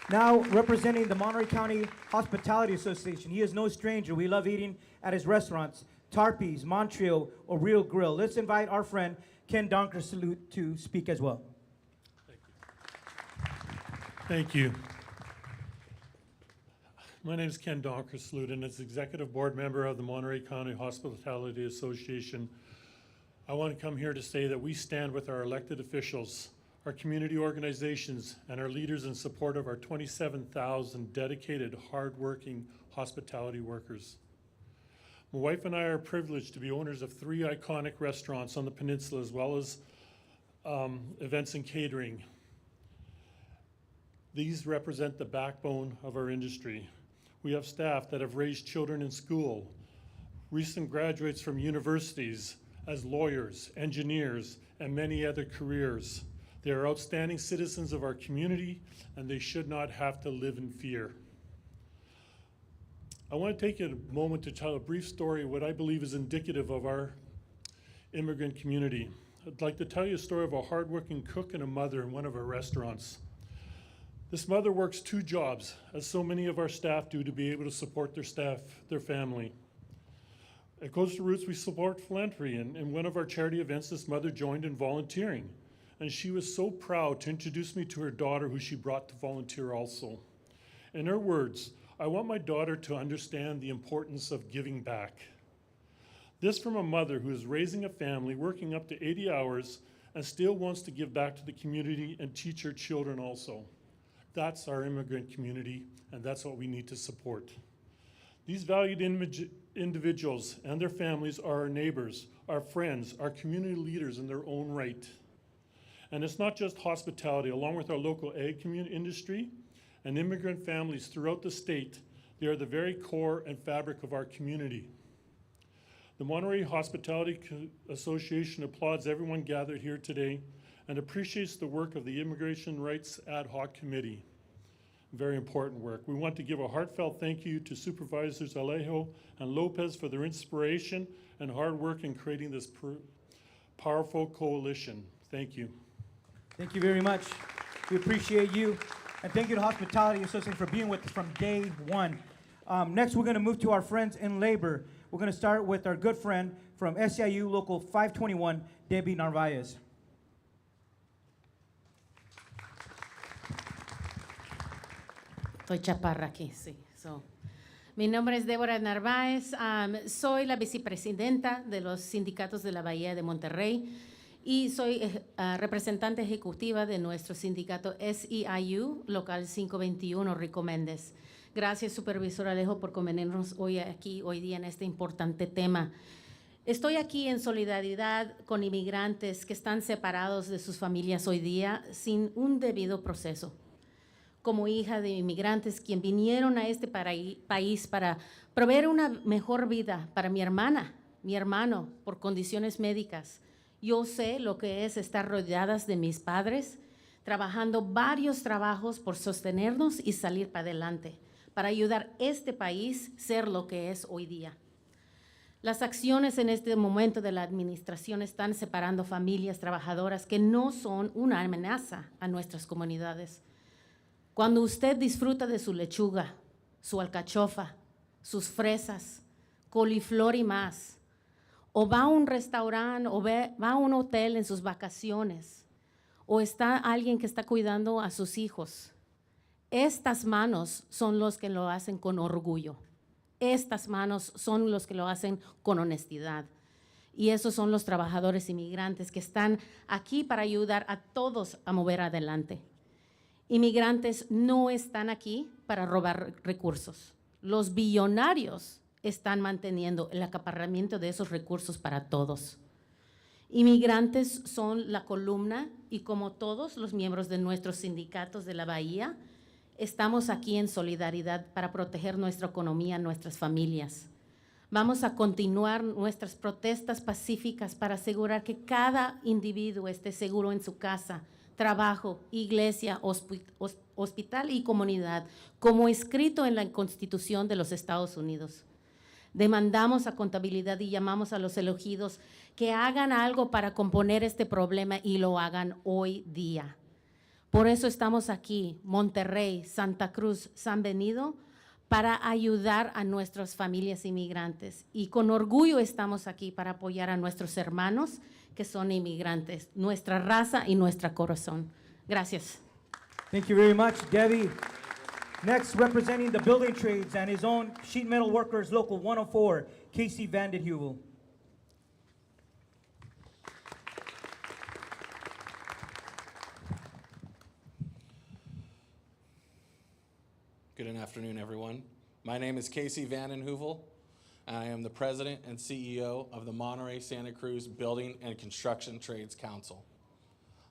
Now, representing the Monterey County Hospitality Association, he is no stranger. We love eating at his restaurants, Tarpe's, Montreal, or Real Grill. Let's invite our friend, Ken Donker-Salute, to speak as well. Thank you. My name is Ken Donker-Salute, and as Executive Board Member of the Monterey County Hospitality Association, I want to come here to say that we stand with our elected officials, our community organizations, and our leaders in support of our 27,000 dedicated, hardworking hospitality workers. My wife and I are privileged to be owners of 3 iconic restaurants on the peninsula, as well as events and catering. These represent the backbone of our industry. We have staff that have raised children in school, recent graduates from universities as lawyers, engineers, and many other careers. They are outstanding citizens of our community, and they should not have to live in fear. I want to take a moment to tell a brief story of what I believe is indicative of our immigrant community. I'd like to tell you a story of a hardworking cook and a mother in one of our restaurants. This mother works 2 jobs, as so many of our staff do, to be able to support their staff, their family. At Coastal Roots, we support philanthropy, and in one of our charity events, this mother joined in volunteering. And she was so proud to introduce me to her daughter, who she brought to volunteer also. In her words, "I want my daughter to understand the importance of giving back." This from a mother who is raising a family, working up to 80 hours, and still wants to give back to the community and teach her children also. That's our immigrant community, and that's what we need to support. These valued individuals and their families are our neighbors, our friends, our community leaders in their own right. And it's not just hospitality. Along with our local ag industry and immigrant families throughout the state, they are the very core and fabric of our community. The Monterey Hospitality Association applauds everyone gathered here today and appreciates the work of the Immigration Rights Ad Hoc Committee. Very important work. We want to give a heartfelt thank you to Supervisors Alejo and Lopez for their inspiration and hard work in creating this powerful coalition. Thank you. Thank you very much. We appreciate you. And thank you to Hospitality Association for being with us from day one. Next, we're going to move to our friends in labor. We're going to start with our good friend from SEIU Local 521, Debbie Narvaez. Estoy chaparra aquí, sí. Mi nombre es Débora Narváez. Soy la vicepresidenta de los sindicatos de la Bahía de Monterrey y soy representante ejecutiva de nuestro sindicato SEIU Local 521, Rico Méndez. Gracias, Supervisor Alejo, por convenirnos hoy día en este importante tema. Estoy aquí en solidaridad con inmigrantes que están separados de sus familias hoy día sin un debido proceso. Como hija de inmigrantes quien vinieron a este país para proveer una mejor vida para mi hermana, mi hermano, por condiciones médicas. Yo sé lo que es estar rodeadas de mis padres, trabajando varios trabajos por sostenernos y salir para adelante, para ayudar a este país a ser lo que es hoy día. Las acciones en este momento de la administración están separando familias trabajadoras que no son una amenaza a nuestras comunidades. Cuando usted disfruta de su lechuga, su alcachofa, sus fresas, coliflor y más, o va a un restaurante o va a un hotel en sus vacaciones, o está alguien que está cuidando a sus hijos, estas manos son los que lo hacen con orgullo. Estas manos son los que lo hacen con honestidad. Y esos son los trabajadores inmigrantes que están aquí para ayudar a todos a mover adelante. Inmigrantes no están aquí para robar recursos. Los billonarios están manteniendo el acaparamiento de esos recursos para todos. Inmigrantes son la columna y como todos los miembros de nuestros sindicatos de la Bahía, estamos aquí en solidaridad para proteger nuestra economía, nuestras familias. Vamos a continuar nuestras protestas pacíficas para asegurar que cada individuo esté seguro en su casa, trabajo, iglesia, hospital y comunidad, como escrito en la Constitución de los Estados Unidos. Demandamos accountabilidad y llamamos a los elegidos que hagan algo para componer este problema y lo hagan hoy día. Por eso estamos aquí, Monterey, Santa Cruz, San Benito, para ayudar a nuestras familias inmigrantes. Y con orgullo estamos aquí para apoyar a nuestros hermanos que son inmigrantes, nuestra raza y nuestro corazón. Gracias. Thank you very much, Debbie. Next, representing the building trades and his own sheet metal workers, Local 104, Casey Vandenheuvel. Good afternoon, everyone. My name is Casey Vandenheuvel, and I am the President and CEO of the Monterey Santa Cruz Building and Construction Trades Council.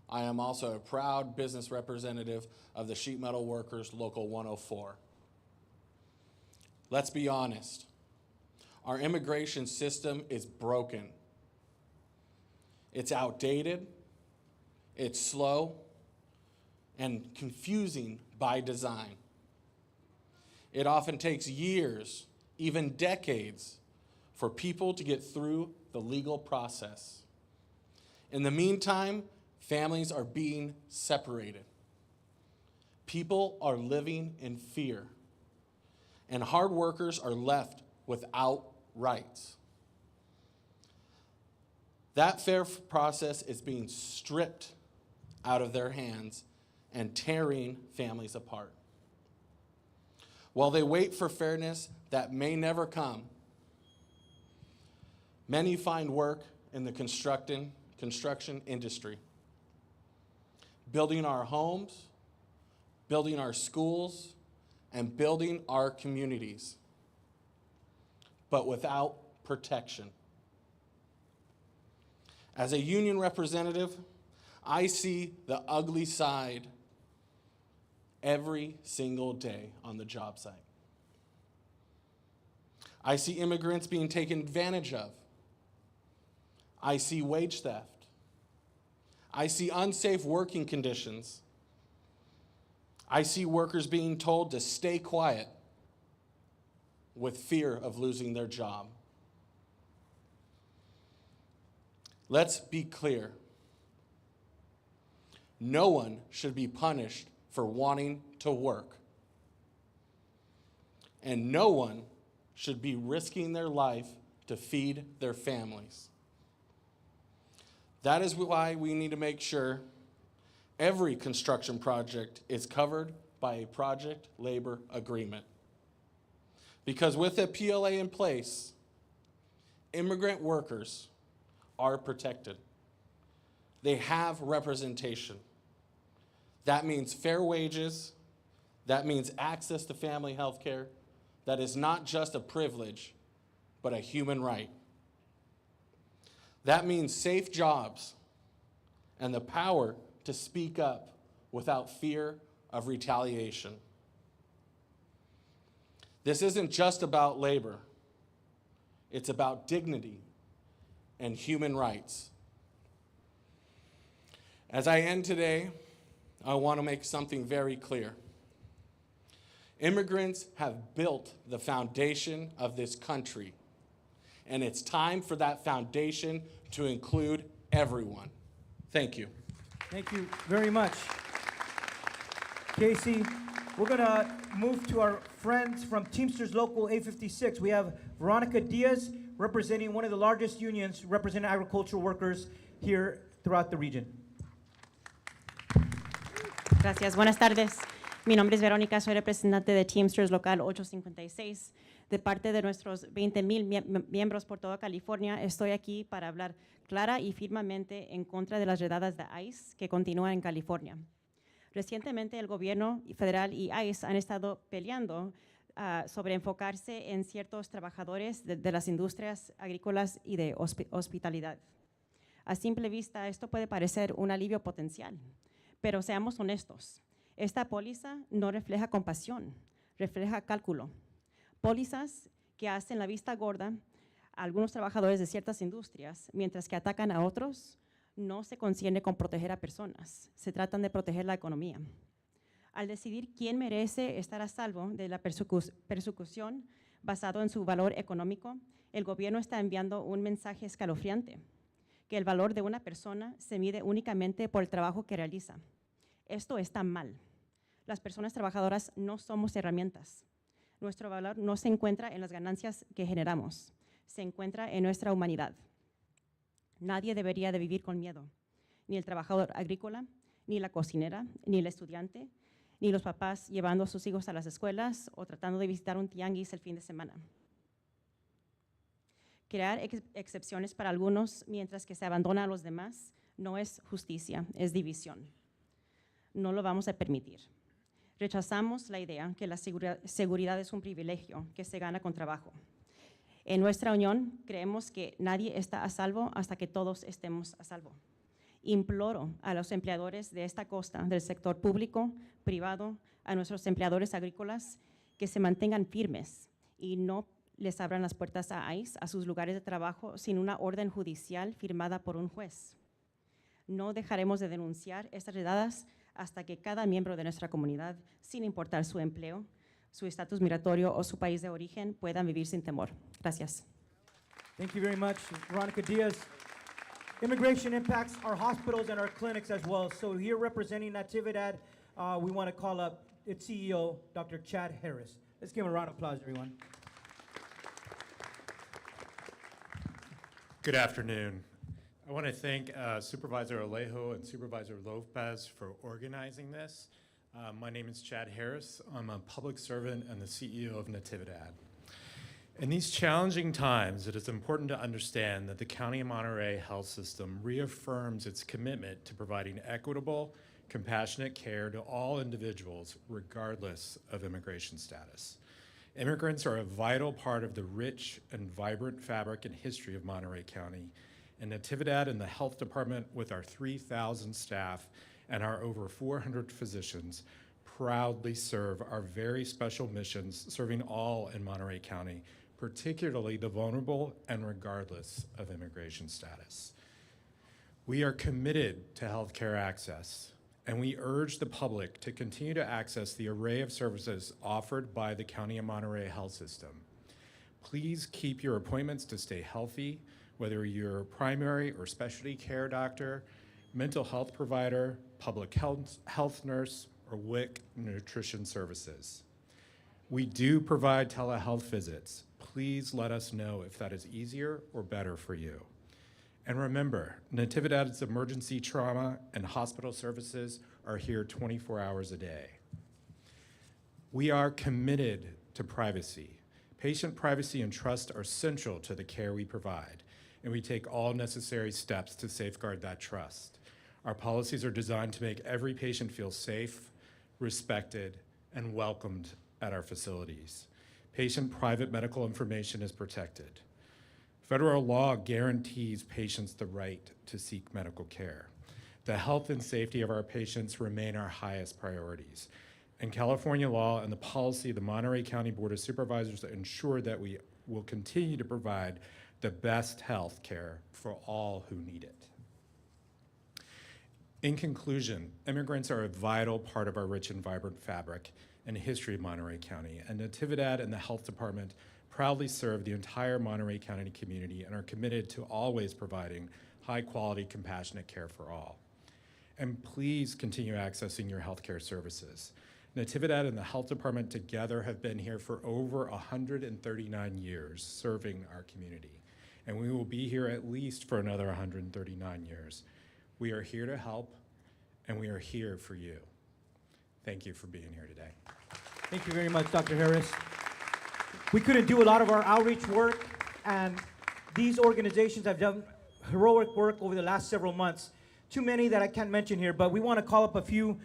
I am also a proud business representative of the Sheet Metal Workers Local 104. Let's be honest, our immigration system is broken. It's outdated, it's slow, and confusing by design. It often takes years, even decades, for people to get through the legal process. In the meantime, families are being separated. People are living in fear, and hard workers are left without rights. That fair process is being stripped out of their hands and tearing families apart. While they wait for fairness that may never come, many find work in the construction industry, building our homes, building our schools, and building our communities, but without protection. As a union representative, I see the ugly side every single day on the job site. I see immigrants being taken advantage of. I see wage theft. I see unsafe working conditions. I see workers being told to stay quiet with fear of losing their job. Let's be clear. No one should be punished for wanting to work. And no one should be risking their life to feed their families. That is why we need to make sure every construction project is covered by a project labor agreement. Because with a PLA in place, immigrant workers are protected. They have representation. That means fair wages. That means access to family health care. That is not just a privilege, but a human right. That means safe jobs and the power to speak up without fear of retaliation. This isn't just about labor. It's about dignity and human rights. As I end today, I want to make something very clear. Immigrants have built the foundation of this country, And it's time for that foundation to include everyone. Thank you. Thank you very much, Casey. We're gonna move to our friends from Teamsters Local 856. We have Veronica Diaz, representing one of the largest unions representing agricultural workers here throughout the region. Gracias. Buenas tardes. Mi nombre es Verónica, soy representante de Teamsters Local 856. De parte de nuestros 20,000 miembros por toda California, estoy aquí para hablar clara y firmemente en contra de las redadas de ICE que continúan en California. Recientemente, el gobierno federal y ICE han estado peleando sobre enfocarse en ciertos trabajadores de las industrias agrícolas y de hospitalidad. A simple vista, esto puede parecer un alivio potencial, pero seamos honestos. Esta póliza no refleja compasión, refleja cálculo. Pólizas que hacen la vista gorda a algunos trabajadores de ciertas industrias, mientras que atacan a otros, no se concierne con proteger a personas, se tratan de proteger la economía. Al decidir quién merece estar a salvo de la persecución basado en su valor económico, el gobierno está enviando un mensaje escalofriante, que el valor de una persona se mide únicamente por el trabajo que realiza. Esto está mal. Las personas trabajadoras no somos herramientas. Nuestro valor no se encuentra en las ganancias que generamos, se encuentra en nuestra humanidad. Nadie debería de vivir con miedo, ni el trabajador agrícola, ni la cocinera, ni el estudiante, ni los papás llevando a sus hijos a las escuelas o tratando de visitar un tianguis el fin de semana. Crear excepciones para algunos mientras que se abandona a los demás no es justicia, es división. No lo vamos a permitir. Rechazamos la idea que la seguridad es un privilegio que se gana con trabajo. En nuestra unión creemos que nadie está a salvo hasta que todos estemos a salvo. Imploro a los empleadores de esta costa, del sector público, privado, a nuestros empleadores agrícolas, que se mantengan firmes y no les abran las puertas a ICE, a sus lugares de trabajo, sin una orden judicial firmada por un juez. No dejaremos de denunciar estas redadas hasta que cada miembro de nuestra comunidad, sin importar su empleo, su estatus migratorio o su país de origen, puedan vivir sin temor. Gracias. Thank you very much, Veronica Diaz. Immigration impacts our hospitals and our clinics as well. So here representing Natividad, we want to call up its CEO, Dr. Chad Harris. Let's give him a round of applause, everyone. Good afternoon. I want to thank Supervisor Alejo and Supervisor Lopez for organizing this. My name is Chad Harris. I'm a public servant and the CEO of Natividad. In these challenging times, it is important to understand that the County of Monterey health system reaffirms its commitment to providing equitable, compassionate care to all individuals, regardless of immigration status. Immigrants are a vital part of the rich and vibrant fabric and history of Monterey County, and Natividad and the health department, with our 3,000 staff and our over 400 physicians, proudly serve our very special missions, serving all in Monterey County, particularly the vulnerable and regardless of immigration status. We are committed to healthcare access, and we urge the public to continue to access the array of services offered by the County of Monterey health system. Please keep your appointments to stay healthy, whether you're a primary or specialty care doctor, mental health provider, public health nurse, or WIC nutrition services. We do provide telehealth visits. Please let us know if that is easier or better for you. And remember, Natividad's emergency trauma and hospital services are here 24 hours a day. We are committed to privacy. Patient privacy and trust are central to the care we provide, and we take all necessary steps to safeguard that trust. Our policies are designed to make every patient feel safe, respected, and welcomed at our facilities. Patient private medical information is protected. Federal law guarantees patients the right to seek medical care. The health and safety of our patients remain our highest priorities. And California law and the policy of the Monterey County Board of Supervisors ensure that we will continue to provide the best health care for all who need it. In conclusion, immigrants are a vital part of our rich and vibrant fabric and history of Monterey County, and Natividad and the Health Department proudly serve the entire Monterey County community and are committed to always providing high-quality, compassionate care for all. And please continue accessing your healthcare services. Natividad and the health department together have been here for over 139 years serving our community. And we will be here at least for another 139 years. We are here to help, and we are here for you. Thank you for being here today. Thank you very much, Dr. Harris. We couldn't do a lot of our outreach work, and these organizations have done heroic work over the last several months. Too many that I can't mention here, but we want to call up a few,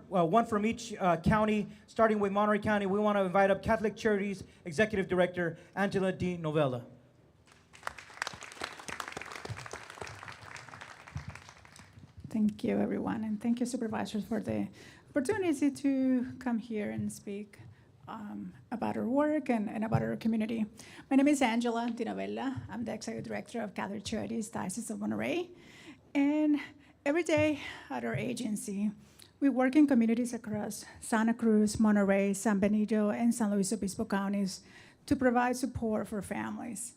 one from each county, starting with Monterey County. We want to invite up Catholic Charities Executive Director Angela D. Novella. Thank you, everyone, and thank you, supervisors, for the opportunity to come here and speak about our work and about our community. My name is Angela Di Novella. I'm the Executive Director of Catholic Charities, Diocese of Monterey. And every day at our agency, we work in communities across Santa Cruz, Monterey, San Benito, and San Luis Obispo counties to provide support for families.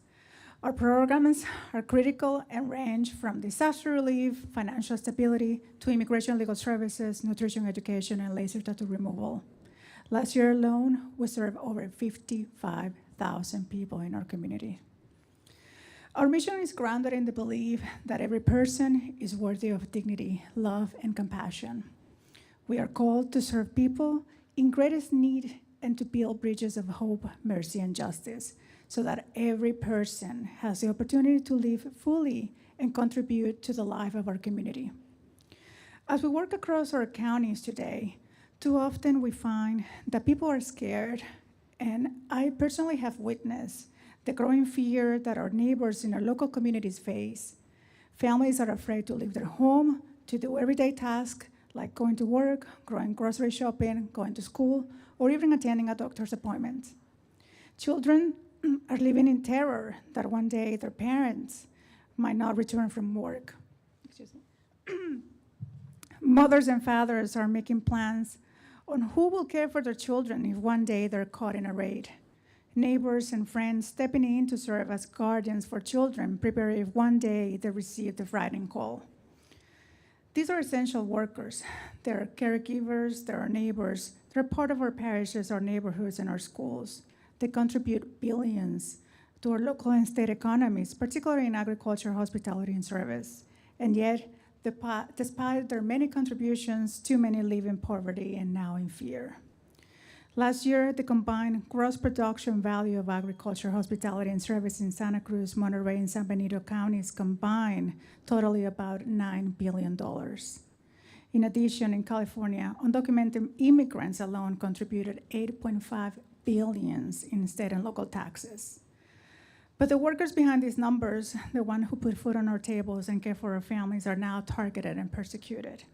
Our programs are critical and range from disaster relief, financial stability, to immigration legal services, nutrition education, and laser tattoo removal. Last year alone, we served over 55,000 people in our community. Our mission is grounded in the belief that every person is worthy of dignity, love, and compassion. We are called to serve people in greatest need and to build bridges of hope, mercy, and justice, so that every person has the opportunity to live fully and contribute to the life of our community. As we work across our counties today, too often we find that people are scared, and I personally have witnessed the growing fear that our neighbors in our local communities face. Families are afraid to leave their home to do everyday tasks like going to work, going grocery shopping, going to school, or even attending a doctor's appointment. Children are living in terror that one day their parents might not return from work. Excuse me. Mothers and fathers are making plans on who will care for their children if one day they're caught in a raid. Neighbors and friends stepping in to serve as guardians for children, prepare if one day they receive the frightening call. These are essential workers. They're caregivers, they're our neighbors. They're part of our parishes, our neighborhoods, and our schools. They contribute billions to our local and state economies, particularly in agriculture, hospitality, and service. And yet, despite their many contributions, too many live in poverty and now in fear. Last year, the combined gross production value of agriculture, hospitality, and service in Santa Cruz, Monterey, and San Benito counties combined totally about $9 billion. In addition, in California, undocumented immigrants alone contributed $8.5 billion in state and local taxes. But the workers behind these numbers, the ones who put food on our tables and care for our families, are now targeted and persecuted.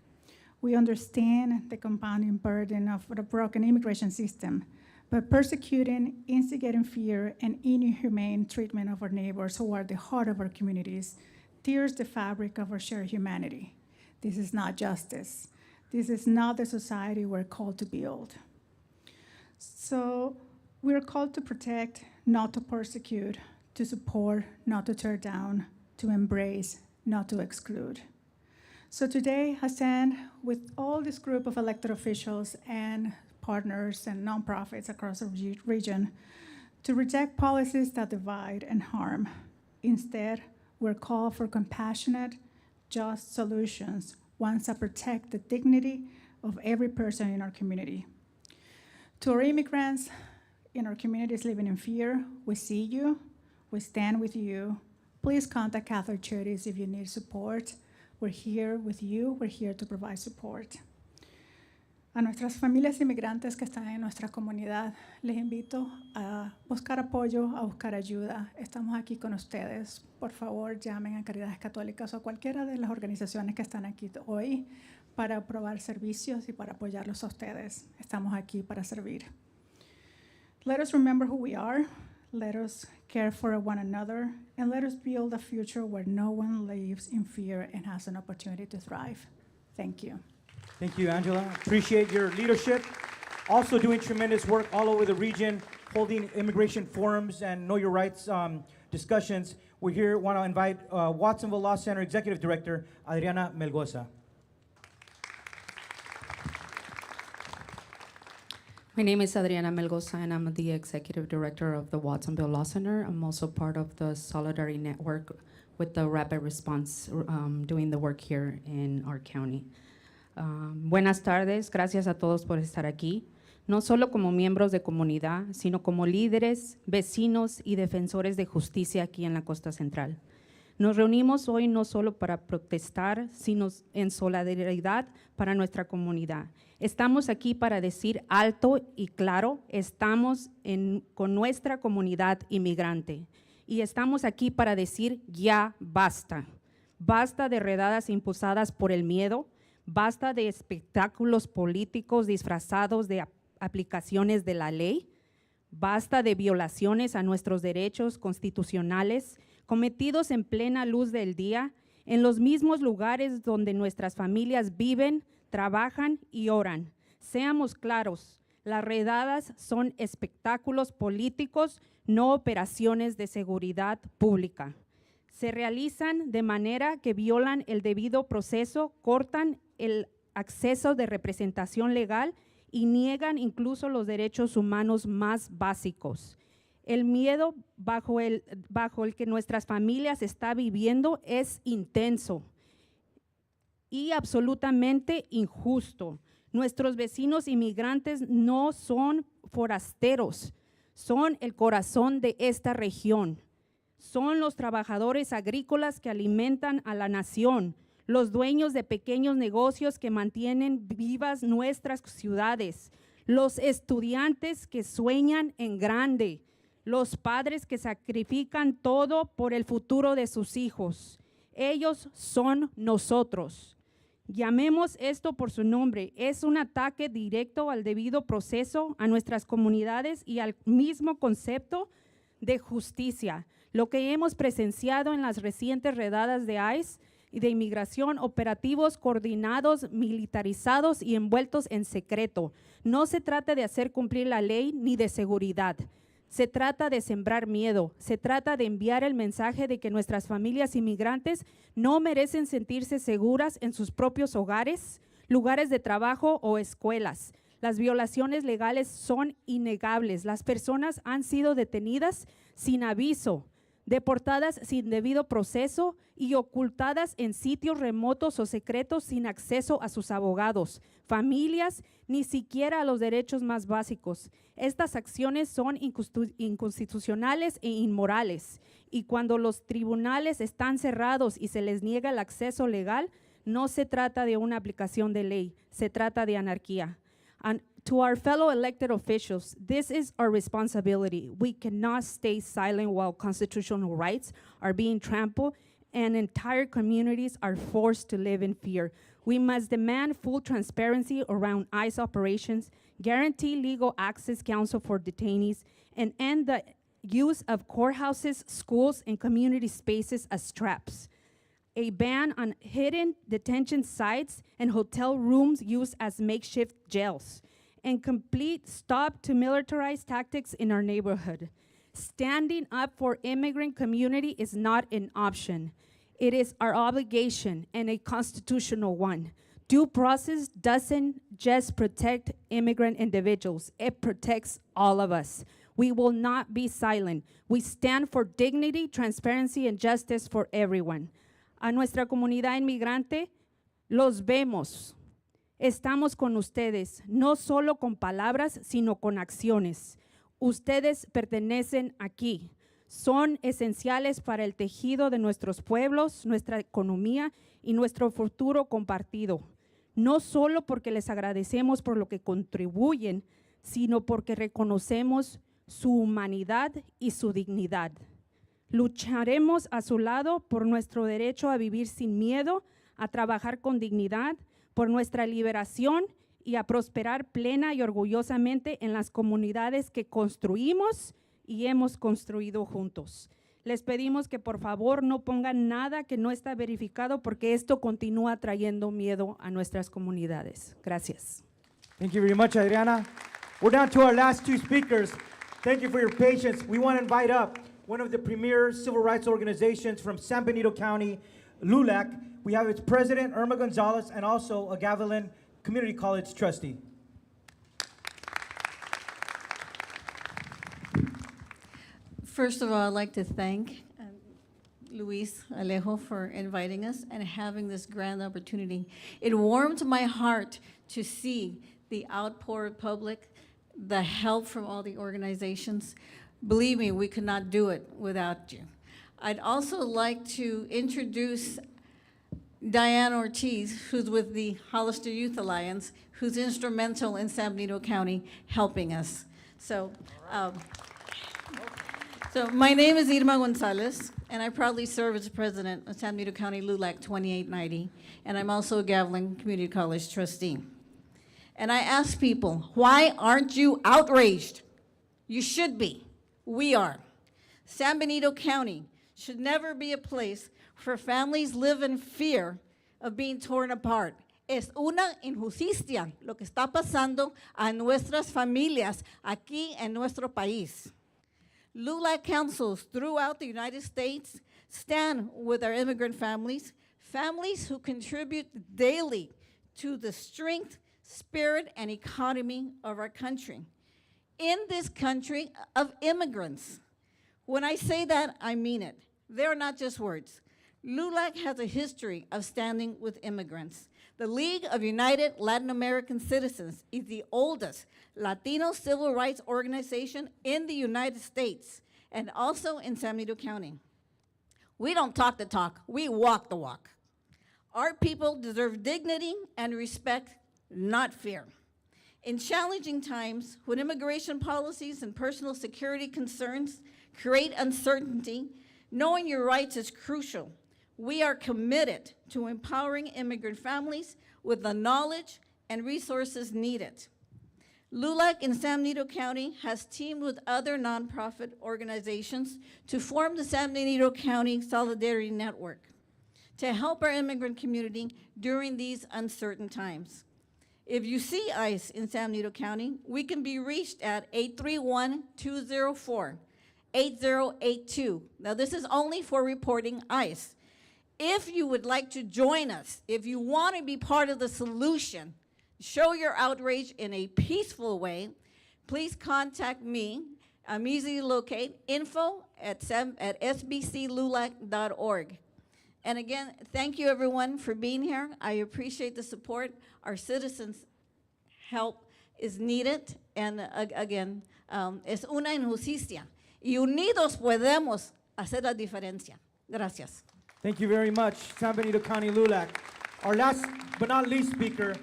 We understand the compounding burden of the broken immigration system, but persecuting, instigating fear, and inhumane treatment of our neighbors who are the heart of our communities tears the fabric of our shared humanity. This is not justice. This is not the society we're called to build. So we're called to protect, not to persecute, to support, not to tear down, to embrace, not to exclude. So today, I stand with all this group of elected officials and partners and nonprofits across the region to reject policies that divide and harm. Instead, we're called for compassionate, just solutions, ones that protect the dignity of every person in our community. To our immigrants in our communities living in fear, we see you, we stand with you. Please contact Catholic Charities if you need support. We're here with you. We're here to provide support. A nuestras familias inmigrantes que están en nuestra comunidad, les invito a buscar apoyo, a buscar ayuda. Estamos aquí con ustedes. Por favor, llamen a Caridades Católicas o cualquiera de las organizaciones que están aquí hoy para probar servicios y para apoyarlos a ustedes. Estamos aquí para servir. Let us remember who we are. Let us care for one another, and let us build a future where no one lives in fear and has an opportunity to thrive. Thank you. Thank you, Angela. Appreciate your leadership. Also doing tremendous work all over the region. holding immigration forums and know your rights discussions. We're here, want to invite Watsonville Law Center Executive Director, Adriana Melgoza. My name is Adriana Melgoza, and I'm the Executive Director of the Watsonville Law Center. I'm also part of the Solidarity Network with the Rapid Response, doing the work here in our county. Buenas tardes, gracias a todos por estar aquí, no solo como miembros de comunidad, sino como líderes, vecinos y defensores de justicia aquí en la Costa Central. Nos reunimos hoy no solo para protestar, sino en solidaridad para nuestra comunidad. Estamos aquí para decir alto y claro, estamos con nuestra comunidad inmigrante. Y estamos aquí para decir ya basta. Basta de redadas impulsadas por el miedo, basta de espectáculos políticos disfrazados de aplicaciones de la ley, basta de violaciones a nuestros derechos constitucionales cometidos en plena luz del día, en los mismos lugares donde nuestras familias viven, trabajan y oran. Seamos claros, las redadas son espectáculos políticos, no operaciones de seguridad pública. Se realizan de manera que violan el debido proceso, cortan el acceso de representación legal y niegan incluso los derechos humanos más básicos. El miedo bajo el que nuestras familias están viviendo es intenso y absolutamente injusto. Nuestros vecinos inmigrantes no son forasteros, son el corazón de esta región. Son los trabajadores agrícolas que alimentan a la nación, los dueños de pequeños negocios que mantienen vivas nuestras ciudades, los estudiantes que sueñan en grande, los padres que sacrifican todo por el futuro de sus hijos. Ellos son nosotros. Llamemos esto por su nombre. Es un ataque directo al debido proceso, a nuestras comunidades y al mismo concepto de justicia. Lo que hemos presenciado en las recientes redadas de ICE y de inmigración, operativos coordinados, militarizados y envueltos en secreto. No se trata de hacer cumplir la ley ni de seguridad. Se trata de sembrar miedo, se trata de enviar el mensaje de que nuestras familias inmigrantes no merecen sentirse seguras en sus propios hogares, lugares de trabajo o escuelas. Las violaciones legales son innegables. Las personas han sido detenidas sin aviso, deportadas sin debido proceso y ocultadas en sitios remotos o secretos sin acceso a sus abogados, familias, ni siquiera a los derechos más básicos. Estas acciones son inconstitucionales e inmorales, y cuando los tribunales están cerrados y se les niega el acceso legal, no se trata de una aplicación de ley, se trata de anarquía. And to our fellow elected officials, this is our responsibility. We cannot stay silent while constitutional rights are being trampled and entire communities are forced to live in fear. We must demand full transparency around ICE operations, guarantee legal access counsel for detainees, and end the use of courthouses, schools, and community spaces as traps. A ban on hidden detention sites and hotel rooms used as makeshift jails, and complete stop to militarized tactics in our neighborhood. Standing up for immigrant community is not an option. It is our obligation and a constitutional one. Due process doesn't just protect immigrant individuals, it protects all of us. We will not be silent. We stand for dignity, transparency, and justice for everyone. A nuestra comunidad inmigrante, los vemos. Estamos con ustedes, no solo con palabras, sino con acciones. Ustedes pertenecen aquí. Son esenciales para el tejido de nuestros pueblos, nuestra economía y nuestro futuro compartido. No solo porque les agradecemos por lo que contribuyen, sino porque reconocemos su humanidad y su dignidad. Lucharemos a su lado por nuestro derecho a vivir sin miedo, a trabajar con dignidad, por nuestra liberación y a prosperar plena y orgullosamente en las comunidades que construimos y hemos construido juntos. Les pedimos que por favor no pongan nada que no está verificado, porque esto continúa trayendo miedo a nuestras comunidades. Gracias. Thank you very much, Adriana. We're down to our last two speakers. Thank you for your patience. We want to invite up one of the premier civil rights organizations from San Benito County, LULAC. We have its president, Irma Gonzalez, and also a Gavilan Community College trustee. First of all, I'd like to thank Luis Alejo for inviting us and having this grand opportunity. It warmed my heart to see the outpour of public, the help from all the organizations. Believe me, we could not do it without you. I'd also like to introduce Diane Ortiz, who's with the Hollister Youth Alliance, who's instrumental in San Benito County helping us. So my name is Irma Gonzalez, and I proudly serve as the president of San Benito County LULAC 2890, and I'm also a Gavilan Community College trustee. And I ask people, why aren't you outraged? You should be. We are. San Benito County should never be a place where families live in fear of being torn apart. Es una injusticia lo que está pasando a nuestras familias aquí en nuestro país. LULAC councils throughout the United States stand with our immigrant families, families who contribute daily to the strength, spirit, and economy of our country. In this country of immigrants. When I say that, I mean it. They're not just words. LULAC has a history of standing with immigrants. The League of United Latin American Citizens is the oldest Latino civil rights organization in the United States and also in San Benito County. We don't talk the talk, we walk the walk. Our people deserve dignity and respect, not fear. In challenging times, when immigration policies and personal security concerns create uncertainty, knowing your rights is crucial. We are committed to empowering immigrant families with the knowledge and resources needed. LULAC in San Benito County has teamed with other nonprofit organizations to form the San Benito County Solidarity Network to help our immigrant community during these uncertain times. If you see ICE in San Benito County, we can be reached at 831-204-8082. Now, this is only for reporting ICE. If you would like to join us, if you want to be part of the solution, show your outrage in a peaceful way, please contact me. I'm easy to locate, info@sbclulac.org. And again, thank you everyone for being here. I appreciate the support. Our citizens' help is needed. And again, es una injusticia. Y unidos podemos hacer la diferencia. Gracias. Thank you very much, San Benito County LULAC. Our last but not least speaker,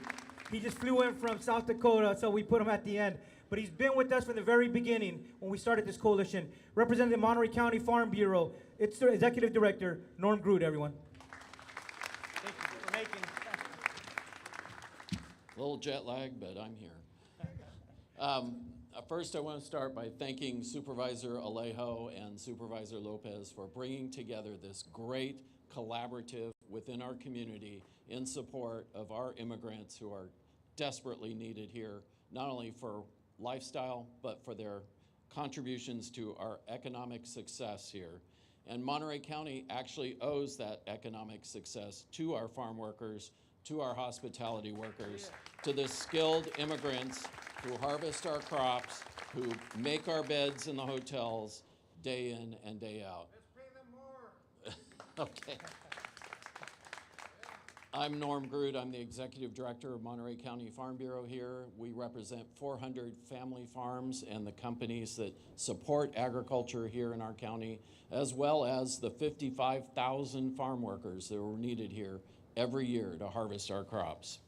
he just flew in from South Dakota, so we put him at the end. But he's been with us from the very beginning when we started this coalition, representing the Monterey County Farm Bureau. It's the Executive Director, Norm Groot, everyone. Thank you for making. A little jet lag, but I'm here. First, I want to start by thanking Supervisor Alejo and Supervisor Lopez for bringing together this great collaborative within our community in support of our immigrants who are desperately needed here, not only for lifestyle, but for their contributions to our economic success here. And Monterey County actually owes that economic success to our farm workers, to our hospitality workers, to the skilled immigrants who harvest our crops, who make our beds in the hotels day in and day out. Let's pay them more. Okay. I'm Norm Groot. I'm the Executive Director of Monterey County Farm Bureau here. We represent 400 family farms and the companies that support agriculture here in our county, as well as the 55,000 farm workers that are needed here every year to harvest our crops.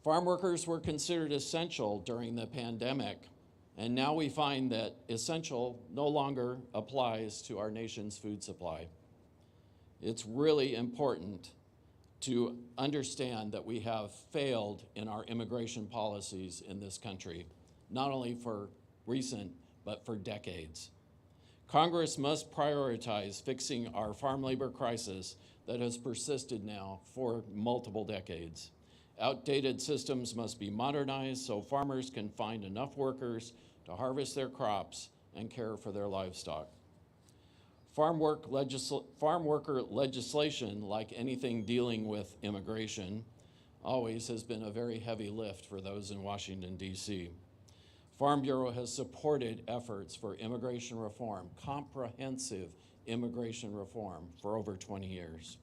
Farm workers were considered essential during the pandemic, and now we find that essential no longer applies to our nation's food supply. It's really important to understand that we have failed in our immigration policies in this country, not only for recent, but for decades. Congress must prioritize fixing our farm labor crisis that has persisted now for multiple decades. Outdated systems must be modernized so farmers can find enough workers to harvest their crops and care for their livestock. Farm worker legislation, like anything dealing with immigration, always has been a very heavy lift for those in Washington, D.C. Farm Bureau has supported efforts for immigration reform, comprehensive immigration reform, for over 20 years.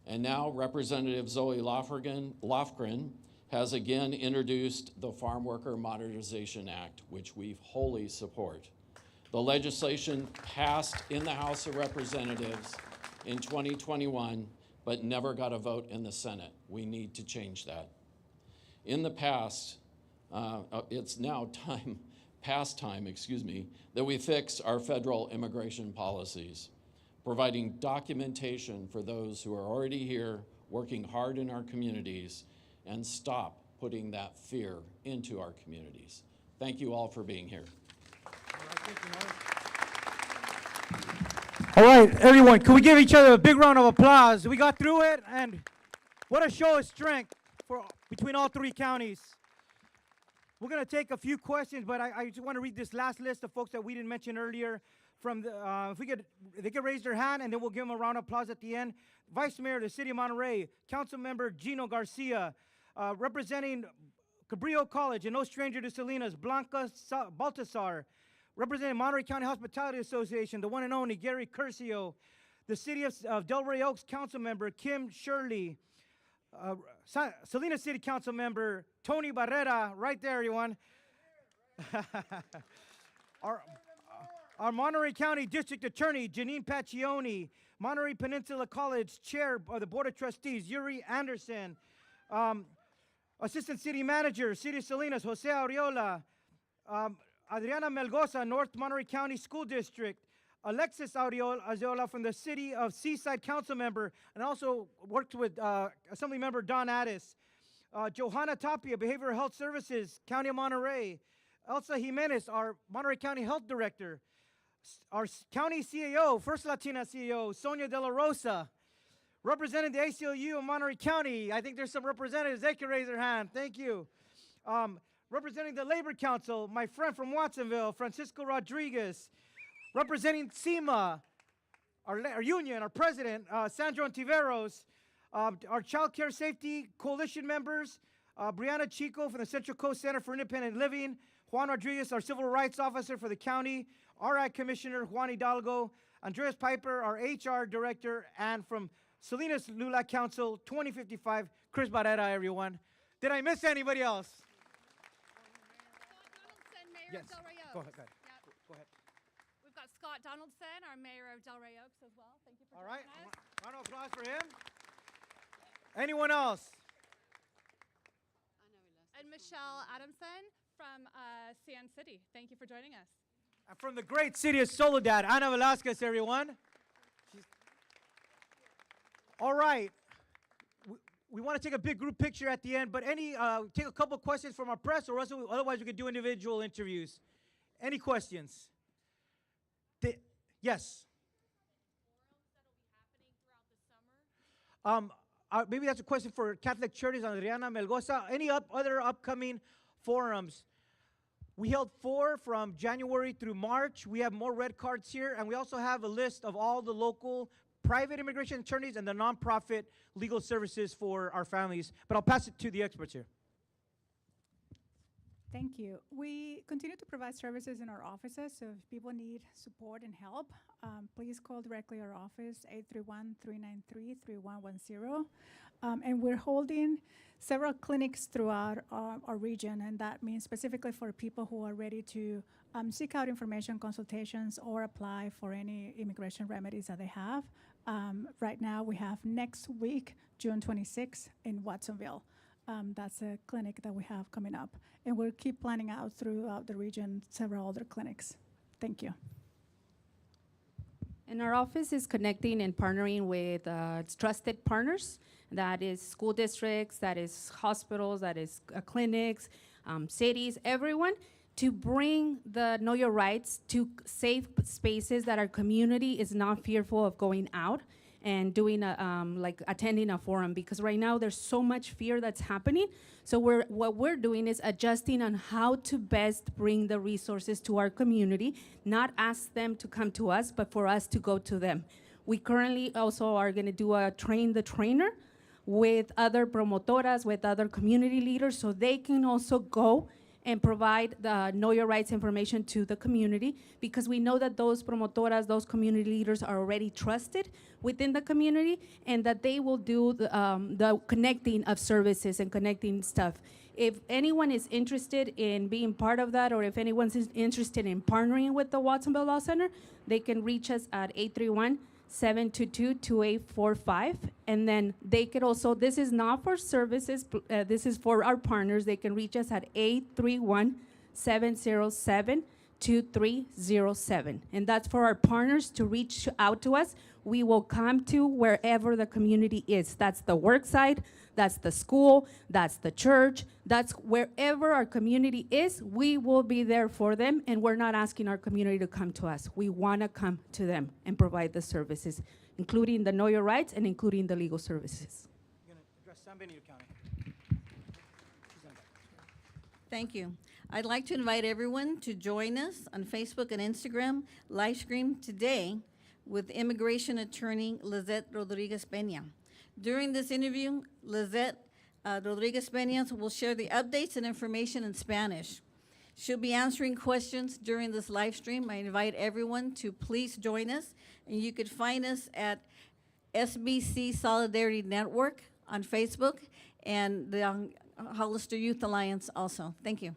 And now Representative Zoe Lofgren has again introduced the Farm Worker Modernization Act, which we wholly support. The legislation passed in the House of Representatives in 2021, but never got a vote in the Senate. We need to change that. In the past, it's now past time, that we fix our federal immigration policies, providing documentation for those who are already here, working hard in our communities, and stop putting that fear into our communities. Thank you all for being here. All right, everyone, can we give each other a big round of applause? We got through it, and what a show of strength between all three counties. We're going to take a few questions, but I just want to read this last list of folks that we didn't mention earlier. From the, if they could raise their hand, and then we'll give them a round of applause at the end. Vice Mayor of the City of Monterey, Council Member Gino Garcia, representing Cabrillo College, and no stranger to Salinas, Blanca Baltasar, representing Monterey County Hospitality Association, the one and only Gary Curcio, the City of Delray Oaks Council Member Kim Shirley, Salinas City Council Member Tony Barrera, right there, everyone. Our Monterey County District Attorney Janine Paccioni, Monterey Peninsula College Chair of the Board of Trustees Yuri Anderson, Assistant City Manager, City of Salinas, Jose Aureola, Adriana Melgoza, North Monterey County School District, Alexis Aureola from the City of Seaside Council Member, and also worked with Assembly Member Don Addis, Johanna Tapia, Behavioral Health Services, County of Monterey, Elsa Jimenez, our Monterey County Health Director, our county CAO, first Latina CAO, Sonia De La Rosa, representing the ACLU of Monterey County. I think there's some representatives. They can raise their hand. Thank you. Representing the Labor Council, my friend from Watsonville, Francisco Rodriguez. Representing SEMA, our union, our president, Sandro Antiveros. Our Child Care Safety Coalition members, Brianna Chico from the Central Coast Center for Independent Living, Juan Rodriguez, our Civil Rights Officer for the county, RI Commissioner Juan Hidalgo, Andreas Piper, our HR Director, and from Salinas LULAC Council 2055, Chris Barrera, everyone. Did I miss anybody else? Yes. Go ahead. Go ahead. We've got Scott Donaldson, our mayor of Delray Oaks as well. Thank you for joining us. All right. Round of applause for him. Anyone else? And Michelle Adamson from CN City. Thank you for joining us. And from the great city of Soledad, Ana Velasquez, everyone. All right. We want to take a big group picture at the end, but take a couple questions from our press, or otherwise we could do individual interviews. Any questions? Yes. Maybe that's a question for Catholic Charities on Adriana Melgoza. Any other upcoming forums? We held 4 from January through March. We have more red cards here, and we also have a list of all the local private immigration attorneys and the nonprofit legal services for our families. But I'll pass it to the experts here. Thank you. We continue to provide services in our offices, so if people need support and help, please call directly our office, 831-393-3110. And we're holding several clinics throughout our region, and that means specifically for people who are ready to seek out information, consultations, or apply for any immigration remedies that they have. Right now, we have next week, June 26th, in Watsonville. That's a clinic that we have coming up. And we'll keep planning out throughout the region several other clinics. Thank you. And our office is connecting and partnering with trusted partners. That is school districts, that is hospitals, that is clinics, cities, everyone, to bring the Know Your Rights to safe spaces that our community is not fearful of going out and doing like attending a forum, because right now there's so much fear that's happening. So what we're doing is adjusting on how to best bring the resources to our community, not ask them to come to us, but for us to go to them. We currently also are gonna do a train the trainer with other promotoras, with other community leaders, so they can also go and provide the Know Your Rights information to the community, because we know that those promotoras, those community leaders are already trusted within the community, and that they will do the connecting of services and connecting stuff. If anyone is interested in being part of that, or if anyone's interested in partnering with the Watsonville Law Center, they can reach us at 831-722-2845. And then they could also, this is not for services, this is for our partners. They can reach us at 831-707-2307. And that's for our partners to reach out to us. We will come to wherever the community is. That's the work site, that's the school, that's the church, that's wherever our community is, we will be there for them, and we're not asking our community to come to us. We wanna come to them and provide the services, including the Know Your Rights and including the legal services. You're gonna address San Benito County. Thank you. I'd like to invite everyone to join us on Facebook and Instagram live stream today with immigration attorney Lizette Rodriguez Peña. During this interview, Lizette Rodriguez Peña will share the updates and information in Spanish. She'll be answering questions during this live stream. I invite everyone to please join us, and you could find us at SBC Solidarity Network on Facebook and the Hollister Youth Alliance also. Thank you.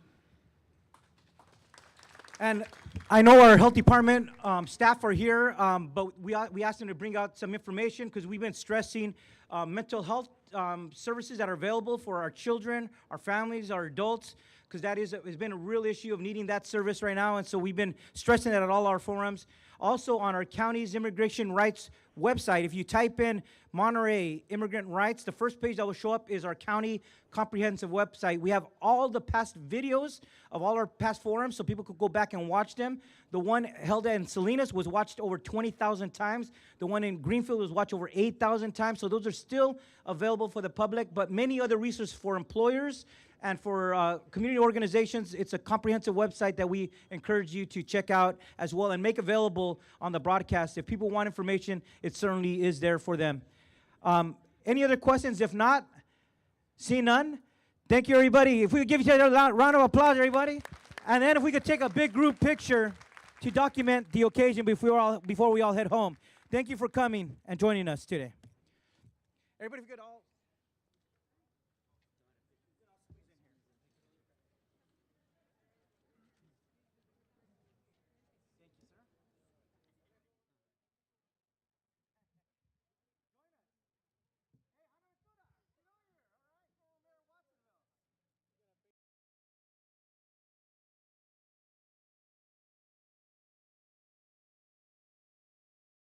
And I know our health department staff are here, but we asked them to bring out some information, because we've been stressing mental health services that are available for our children, our families, our adults, because that has been a real issue of needing that service right now. And so we've been stressing that at all our forums. Also on our county's immigration rights website, if you type in Monterey Immigrant Rights, the first page that will show up is our county comprehensive website. We have all the past videos of all our past forums, so people could go back and watch them. The one held in Salinas was watched over 20,000 times. The one in Greenfield was watched over 8,000 times. So those are still available for the public, but many other resources for employers and for community organizations. It's a comprehensive website that we encourage you to check out as well and make available on the broadcast. If people want information, it certainly is there for them. Any other questions? If not, see none. Thank you, everybody. If we could give each other a round of applause, everybody. And then if we could take a big group picture to document the occasion before we all head home. Thank you for coming and joining us today. Everybody, if you could all